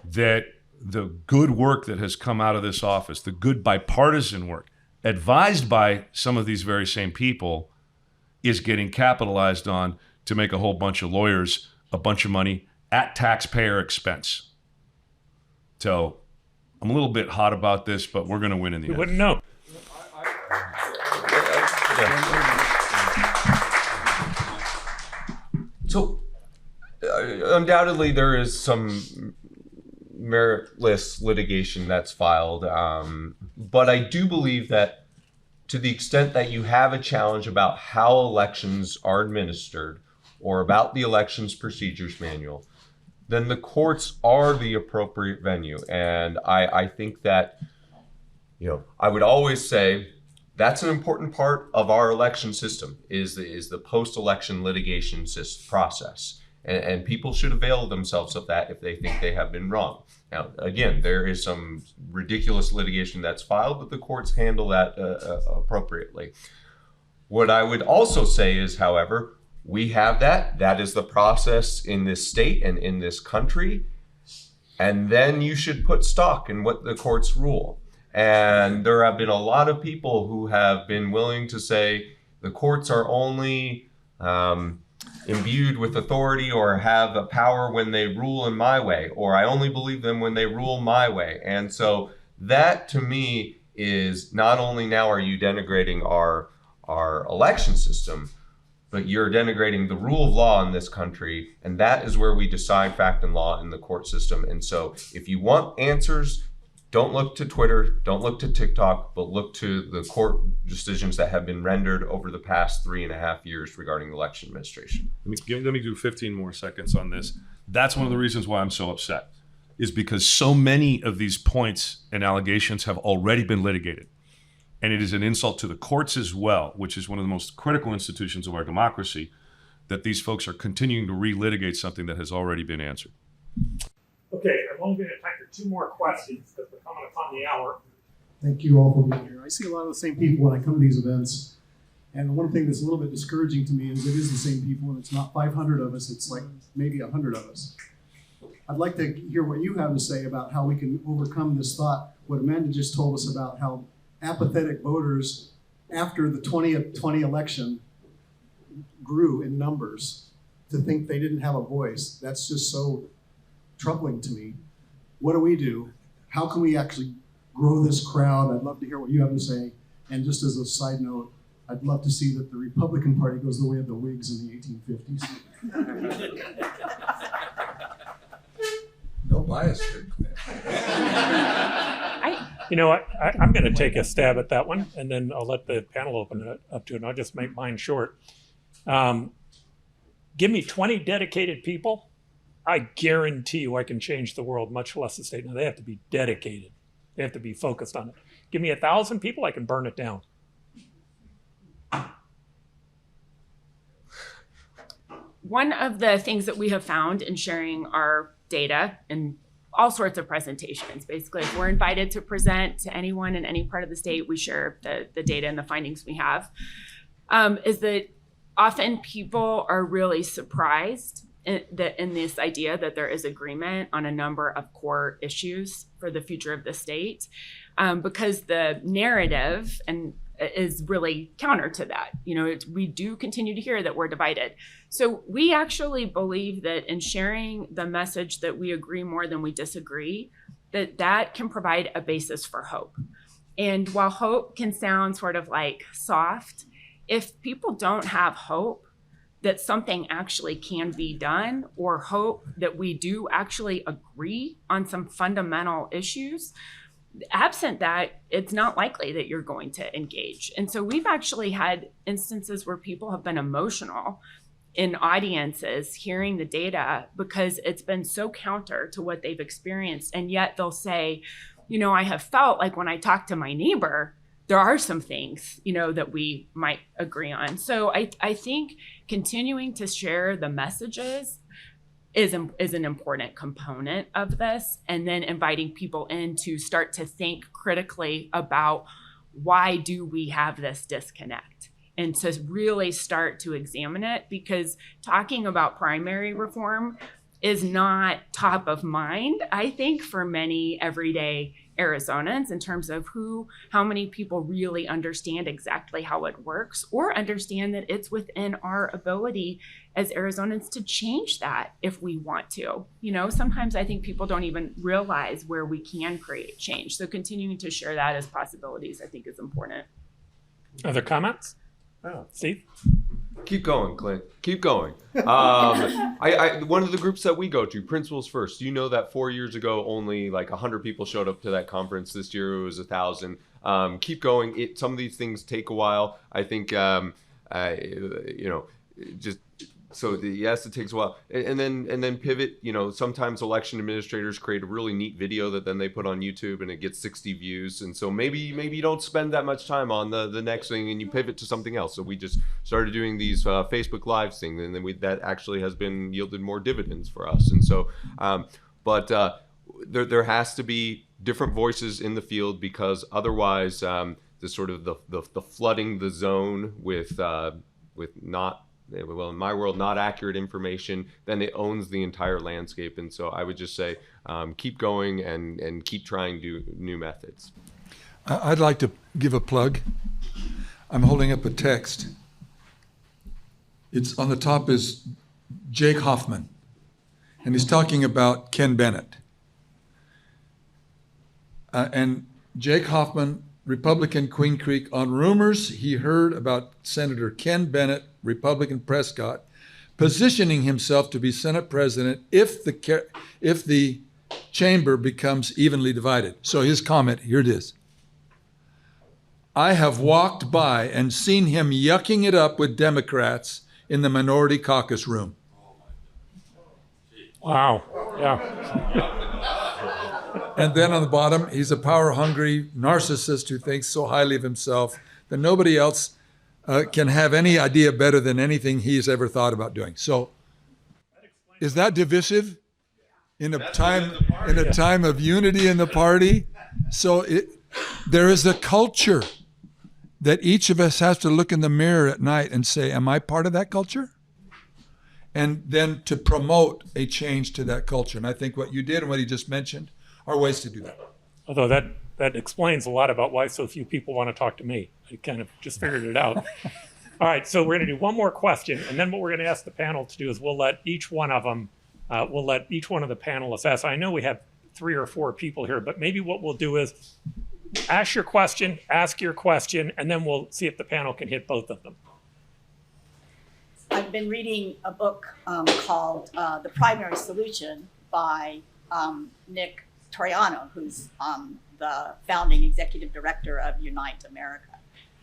that the good work that has come out of this office, the good bipartisan work, advised by some of these very same people, is getting capitalized on to make a whole bunch of lawyers a bunch of money at taxpayer expense. So I'm a little bit hot about this, but we're going to win in the end. You wouldn't know. So undoubtedly there is some meritless litigation that's filed, but I do believe that to the extent that you have a challenge about how elections are administered or about the Elections Procedures Manual, then the courts are the appropriate venue. And I think that, I would always say that's an important part of our election system is the post-election litigation process. And people should avail themselves of that if they think they have been wrong. Now, again, there is some ridiculous litigation that's filed, but the courts handle that appropriately. What I would also say is, however, we have that. That is the process in this state and in this country. And then you should put stock in what the courts rule. And there have been a lot of people who have been willing to say the courts are only imbued with authority or have a power when they rule in my way, or I only believe them when they rule my way. And so that to me is not only now are you denigrating our election system, but you're denigrating the rule of law in this country. And that is where we decide fact and law in the court system. And so if you want answers, don't look to Twitter, don't look to TikTok, but look to the court decisions that have been rendered over the past 3.5 years regarding election administration. Let me do 15 more seconds on this. That's one of the reasons why I'm so upset, is because so many of these points and allegations have already been litigated. And it is an insult to the courts as well, which is one of the most critical institutions of our democracy, that these folks are continuing to relitigate something that has already been answered. Okay, I'm only going to time for 2 more questions because we're coming upon the hour. Thank you all for being here. I see a lot of the same people when I come to these events. And one thing that's a little bit discouraging to me is it is the same people, and it's not 500 of us, it's like maybe 100 of us. I'd like to hear what you have to say about how we can overcome this thought. What Amanda just told us about how apathetic voters after the 2020 election grew in numbers, to think they didn't have a voice, that's just so troubling to me. What do we do? How can we actually grow this crowd? I'd love to hear what you have to say. And just as a side note, I'd love to see that the Republican Party goes the way of the Whigs in the 1850s. No bias there, Clint. You know what? I'm going to take a stab at that one, and then I'll let the panel open it up to it, and I'll just make mine short. Give me 20 dedicated people, I guarantee you I can change the world, much less the state. Now, they have to be dedicated. They have to be focused on it. Give me 1,000 people, I can burn it down. One of the things that we have found in sharing our data and all sorts of presentations, basically, if we're invited to present to anyone in any part of the state, we share the data and the findings we have, is that often people are really surprised in this idea that there is agreement on a number of core issues for the future of the state, because the narrative is really counter to that. You know, we do continue to hear that we're divided. So we actually believe that in sharing the message that we agree more than we disagree, that can provide a basis for hope. And while hope can sound sort of like soft, if people don't have hope that something actually can be done, or hope that we do actually agree on some fundamental issues, absent that, it's not likely that you're going to engage. And so we've actually had instances where people have been emotional in audiences hearing the data because it's been so counter to what they've experienced. And yet they'll say, you know, I have felt like when I talk to my neighbor, there are some things, you know, that we might agree on. So I think continuing to share the messages is an important component of this, and then inviting people in to start to think critically about why do we have this disconnect, and to really start to examine it, because talking about primary reform is not top of mind, I think, for many everyday Arizonans in terms of how many people really understand exactly how it works, or understand that it's within our ability as Arizonans to change that if we want to. You know, sometimes I think people don't even realize where we can create change. So continuing to share that as possibilities, I think, is important. Other comments? Oh, Steve? Keep going, Clint. Keep going. One of the groups that we go to, Principles First, you know that 4 years ago, only like 100 people showed up to that conference. This year it was 1,000. Keep going. Some of these things take a while. I think, yes, it takes a while. And then pivot. You know, sometimes election administrators create a really neat video that then they put on YouTube and it gets 60 views. And so maybe you don't spend that much time on the next thing and you pivot to something else. So we just started doing these Facebook Live things, and then that actually has been yielded more dividends for us. And so, there has to be different voices in the field, because otherwise, the sort of the flooding the zone with not, well, in my world, not accurate information, then it owns the entire landscape. And so I would just say, keep going and keep trying new methods. I'd like to give a plug. I'm holding up a text. It's on the top is Jake Hoffman, and he's talking about Ken Bennett. And Jake Hoffman, Republican, Queen Creek, on rumors he heard about Senator Ken Bennett, Republican Prescott, positioning himself to be Senate president if the chamber becomes evenly divided. So his comment, here it is. I have walked by and seen him yucking it up with Democrats in the minority caucus room. Wow. Yeah. And then on the bottom, he's a power-hungry narcissist who thinks so highly of himself that nobody else can have any idea better than anything he's ever thought about doing. So, is that divisive in a time of unity in the party? So there is a culture that each of us has to look in the mirror at night and say, "Am I part of that culture?" And then to promote a change to that culture. And I think what you did and what he just mentioned are ways to do that. Although that explains a lot about why so few people want to talk to me. I kind of just figured it out. All right, so we're going to do one more question, and then what we're going to ask the panel to do is we'll let each one of the panelists ask. I know we have 3 or 4 people here, but maybe what we'll do is ask your question, and then we'll see if the panel can hit both of them. I've been reading a book called The Primary Solution by Nick Toriano, who's the founding executive director of Unite America.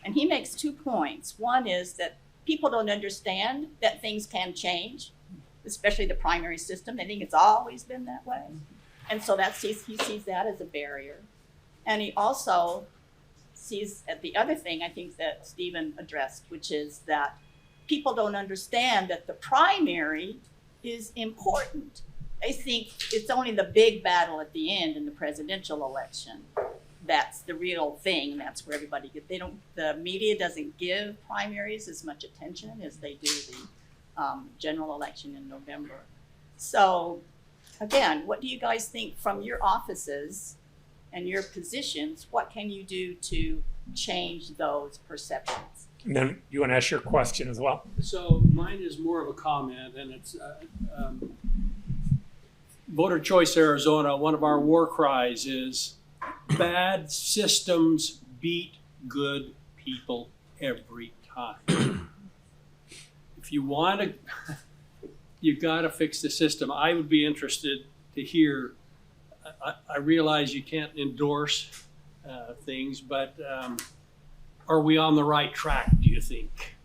And he makes 2 points. One is that people don't understand that things can change, especially the primary system. They think it's always been that way. And so he sees that as a barrier. And he also sees the other thing I think that Stephen addressed, which is that people don't understand that the primary is important. They think it's only the big battle at the end in the presidential election. That's the real thing. That's where everybody gets. The media doesn't give primaries as much attention as they do the general election in November. So, again, what do you guys think from your offices and your positions? What can you do to change those perceptions? And then you want to ask your question as well? So mine is more of a comment, and it's Voter Choice Arizona. One of our war cries is bad systems beat good people every time. If you want to, you've got to fix the system. I would be interested to hear. I realize you can't endorse things, but are we on the right track, do you think?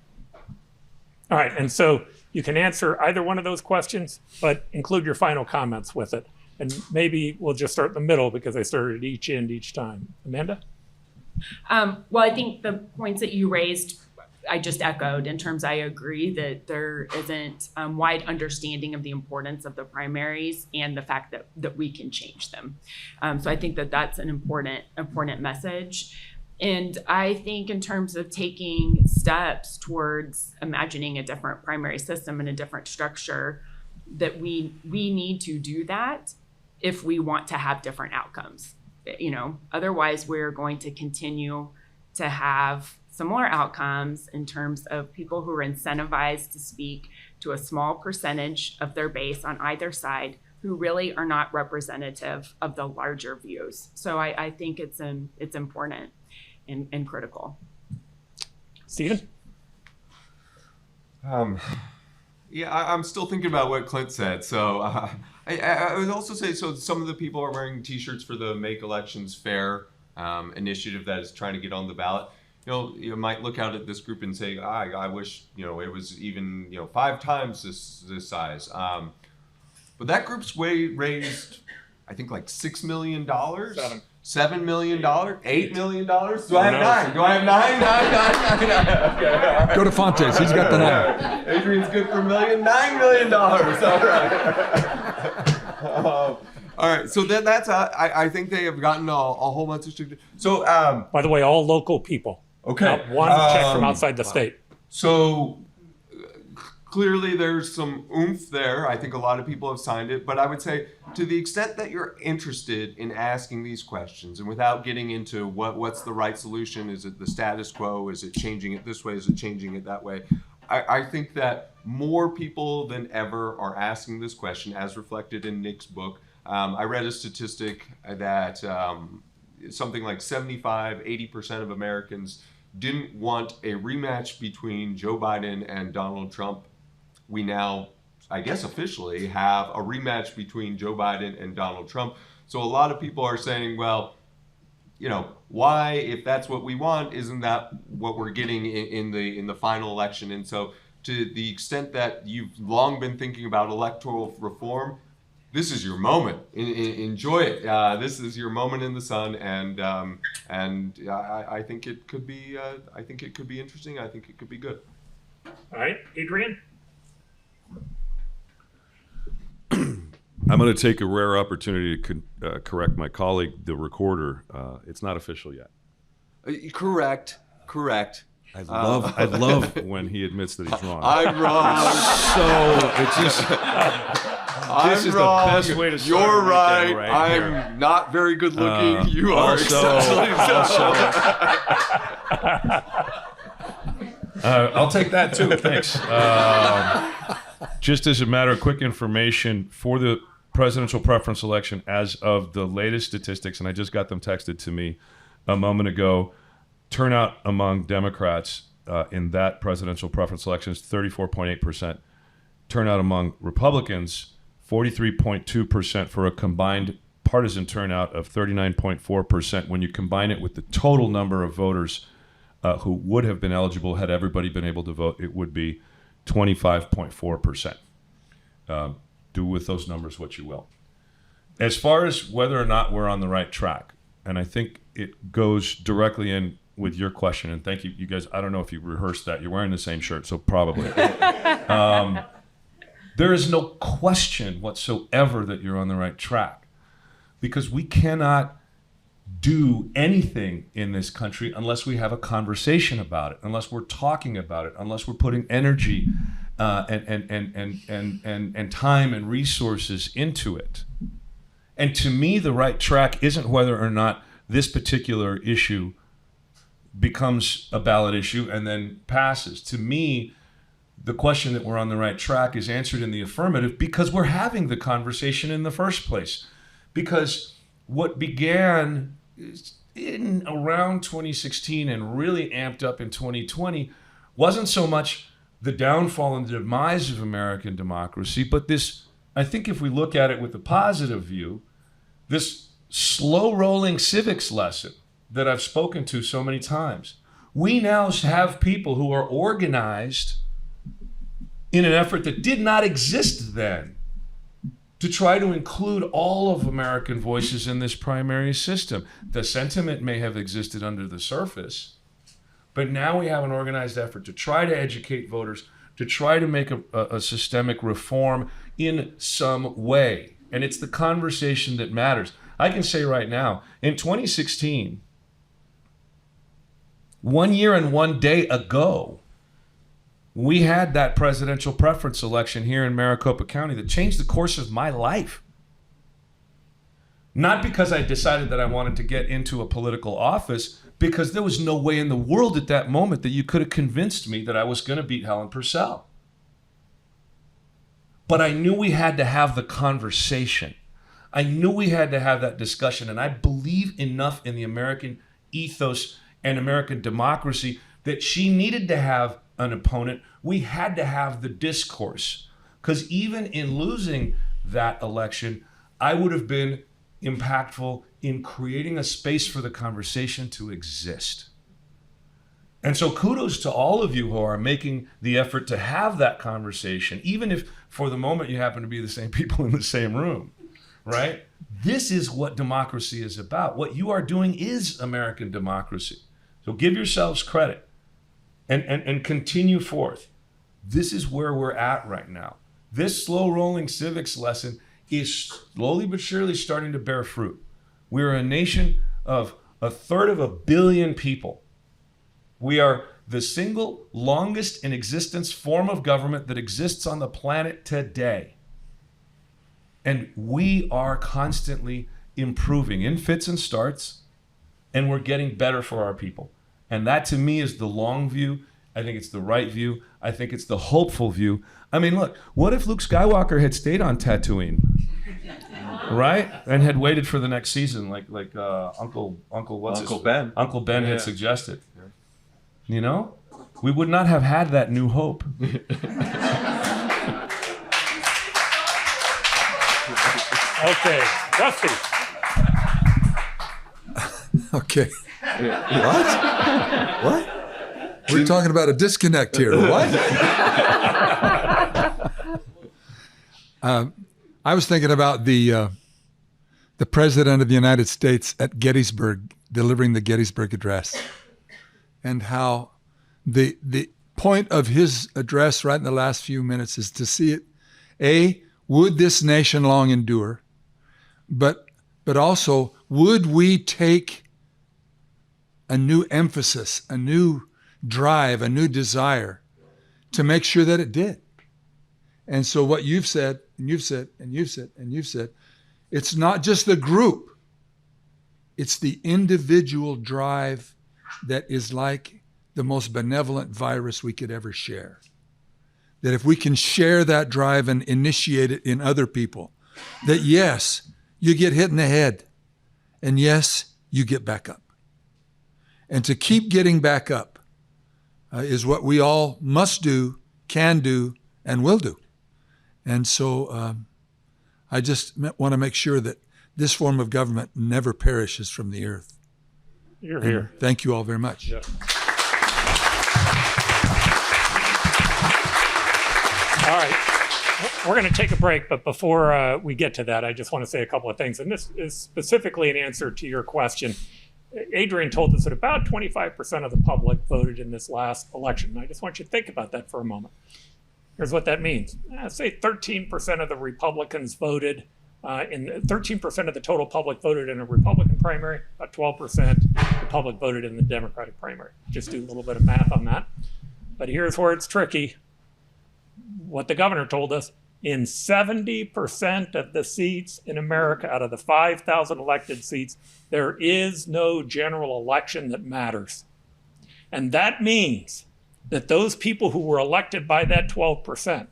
All right, and so you can answer either one of those questions, but include your final comments with it. And maybe we'll just start in the middle because I started at each end each time. Amanda? Well, I think the points that you raised, I just echoed in terms I agree that there isn't wide understanding of the importance of the primaries and the fact that we can change them. So I think that that's an important message. And I think in terms of taking steps towards imagining a different primary system and a different structure, that we need to do that if we want to have different outcomes. Otherwise we're going to continue to have similar outcomes in terms of people who are incentivized to speak to a small percentage of their base on either side who really are not representative of the larger views. So I think it's important and critical. Stephen? I'm still thinking about what Clint said. So I would also say, so some of the people are wearing T-shirts for the Make Elections Fair initiative that is trying to get on the ballot. You might look out at this group and say, I wish, it was even, 5 times this size. But that group's raised, I think, like $6 million. $7 million, $8 million. Do I have 9? Do I have 9? 9. Okay, all right. Go to Fontes. He's got the 9. Adrian's good for $1 million. $9 million. All right. All right. So that's. I think they have gotten a whole bunch of students. So. By the way, all local people. Okay. Not one check from outside the state. So. Clearly, there's some oomph there. I think a lot of people have signed it. But I would say, to the extent that you're interested in asking these questions, and without getting into what's the right solution, is it the status quo? Is it changing it this way? Is it changing it that way? I think that more people than ever are asking this question, as reflected in Nick's book. I read a statistic that something like 75-80% of Americans didn't want a rematch between Joe Biden and Donald Trump. We now, I guess officially, have a rematch between Joe Biden and Donald Trump. So a lot of people are saying, well, why, if that's what we want, isn't that what we're getting in the final election? And so to the extent that you've long been thinking about electoral reform, this is your moment. Enjoy it. This is your moment in the sun, and I think it could be. I think it could be interesting. I think it could be good. All right, Adrian. I'm going to take a rare opportunity to correct my colleague, the recorder. It's not official yet. Correct. I'd love when he admits that he's wrong. I'm wrong. So it's just This is wrong. the best way to start You're a right. weekend I'm here. not very good looking. You are also- exceptionally so. I'll take that too. Thanks. Just as a matter of quick information, for the presidential preference election, as of the latest statistics, and I just got them texted to me a moment ago, turnout among Democrats in that presidential preference election is 34.8%. Turnout among Republicans, 43.2%, for a combined partisan turnout of 39.4%. When you combine it with the total number of voters who would have been eligible had everybody been able to vote, it would be 25.4%. Do with those numbers what you will. As far as whether or not we're on the right track, and I think it goes directly in with your question, and thank you, you guys. I don't know if you rehearsed that. You're wearing the same shirt, so probably. There is no question whatsoever that you're on the right track, because we cannot do anything in this country unless we have a conversation about it, unless we're talking about it, unless we're putting energy and time and resources into it. And to me, the right track isn't whether or not this particular issue becomes a ballot issue and then passes. To me, the question that we're on the right track is answered in the affirmative because we're having the conversation in the first place. Because what began in around 2016 and really amped up in 2020 wasn't so much the downfall and the demise of American democracy, but this, I think if we look at it with a positive view, this slow-rolling civics lesson that I've spoken to so many times. We now have people who are organized in an effort that did not exist then to try to include all of American voices in this primary system. The sentiment may have existed under the surface, but now we have an organized effort to try to educate voters, to try to make a systemic reform in some way. And it's the conversation that matters. I can say right now, in 2016, 1 year and 1 day ago, we had that presidential preference election here in Maricopa County that changed the course of my life. Not because I decided that I wanted to get into a political office, because there was no way in the world at that moment that you could have convinced me that I was going to beat Helen Purcell. But I knew we had to have the conversation. I knew we had to have that discussion, and I believe enough in the American ethos and American democracy that she needed to have an opponent. We had to have the discourse, because even in losing that election, I would have been impactful in creating a space for the conversation to exist. And so kudos to all of you who are making the effort to have that conversation, even if for the moment you happen to be the same people in the same room, right? This is what democracy is about. What you are doing is American democracy. So give yourselves credit and continue forth. This is where we're at right now. This slow-rolling civics lesson is slowly but surely starting to bear fruit. We're a nation of 1/3 billion people. We are the single longest in existence form of government that exists on the planet today. And we are constantly improving in fits and starts, and we're getting better for our people. And that to me is the long view. I think it's the right view. I think it's the hopeful view. I mean, look, what if Luke Skywalker had stayed on Tatooine, right? And had waited for the next season, like Uncle Ben had suggested. You know, we would not have had that new hope. Okay, Rusty. Okay. What? We're talking about a disconnect here. What? I was thinking about the President of the United States at Gettysburg delivering the Gettysburg Address, and how the point of his address right in the last few minutes is to see it, would this nation long endure, but also, would we take a new emphasis, a new drive, a new desire to make sure that it did? And so what you've said and you've said, and you've said, and you've said, it's not just the group, it's the individual drive that is like the most benevolent virus we could ever share. That if we can share that drive and initiate it in other people, that yes, you get hit in the head, and yes, you get back up. And to keep getting back up is what we all must do, can do, and will do. And so I just want to make sure that this form of government never perishes from the earth. You're here. Thank you all very much. Yeah. All right. We're going to take a break, but before we get to that, I just want to say a couple of things. And this is specifically an answer to your question. Adrian told us that about 25% of the public voted in this last election. And I just want you to think about that for a moment. Here's what that means. Say 13% of the Republicans voted, 13% of the total public voted in a Republican primary, about 12% the public voted in the Democratic primary. Just do a little bit of math on that. But here's where it's tricky. What the governor told us, in 70% of the seats in America, out of the 5,000 elected seats, there is no general election that matters. And that means that those people who were elected by that 12%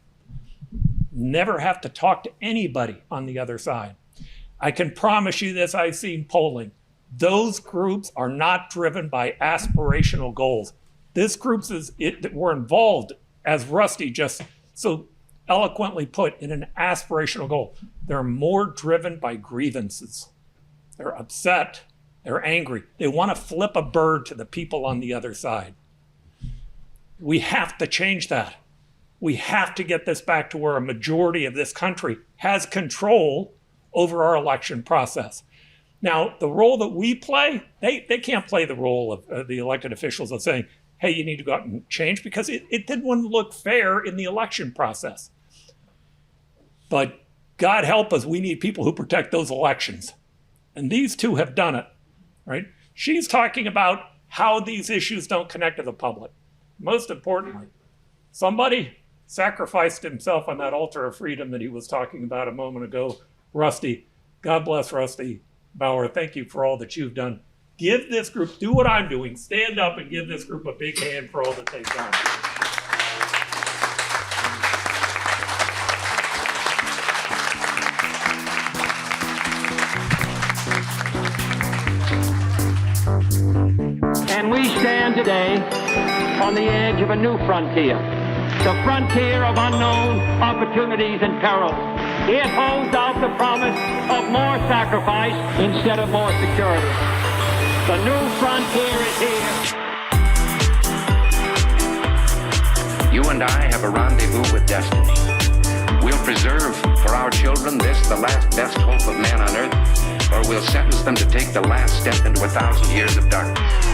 never have to talk to anybody on the other side. I can promise you this, I've seen polling. Those groups are not driven by aspirational goals. This group we're involved, as Rusty just so eloquently put, in an aspirational goal. They're more driven by grievances. They're upset, they're angry. They want to flip a bird to the people on the other side. We have to change that. We have to get this back to where a majority of this country has control over our election process. Now, the role that we play, they can't play the role of the elected officials of saying, hey, you need to go out and change, because it didn't look fair in the election process. But God help us, we need people who protect those elections. And these two have done it, right? She's talking about how these issues don't connect to the public. Most importantly, somebody sacrificed himself on that altar of freedom that he was talking about a moment ago. Rusty, God bless Rusty Bauer. Thank you for all that you've done. Give this group, do what I'm doing, stand up and give this group a big hand for all that they've done. And we stand today on the edge of a new frontier, the frontier of unknown opportunities and perils. It holds out the promise of more sacrifice instead of more security. The new frontier is here. You and I have a rendezvous with destiny. We'll preserve for our children this, the last best hope of man on earth, or we'll sentence them to take the last step into 1,000 years of darkness.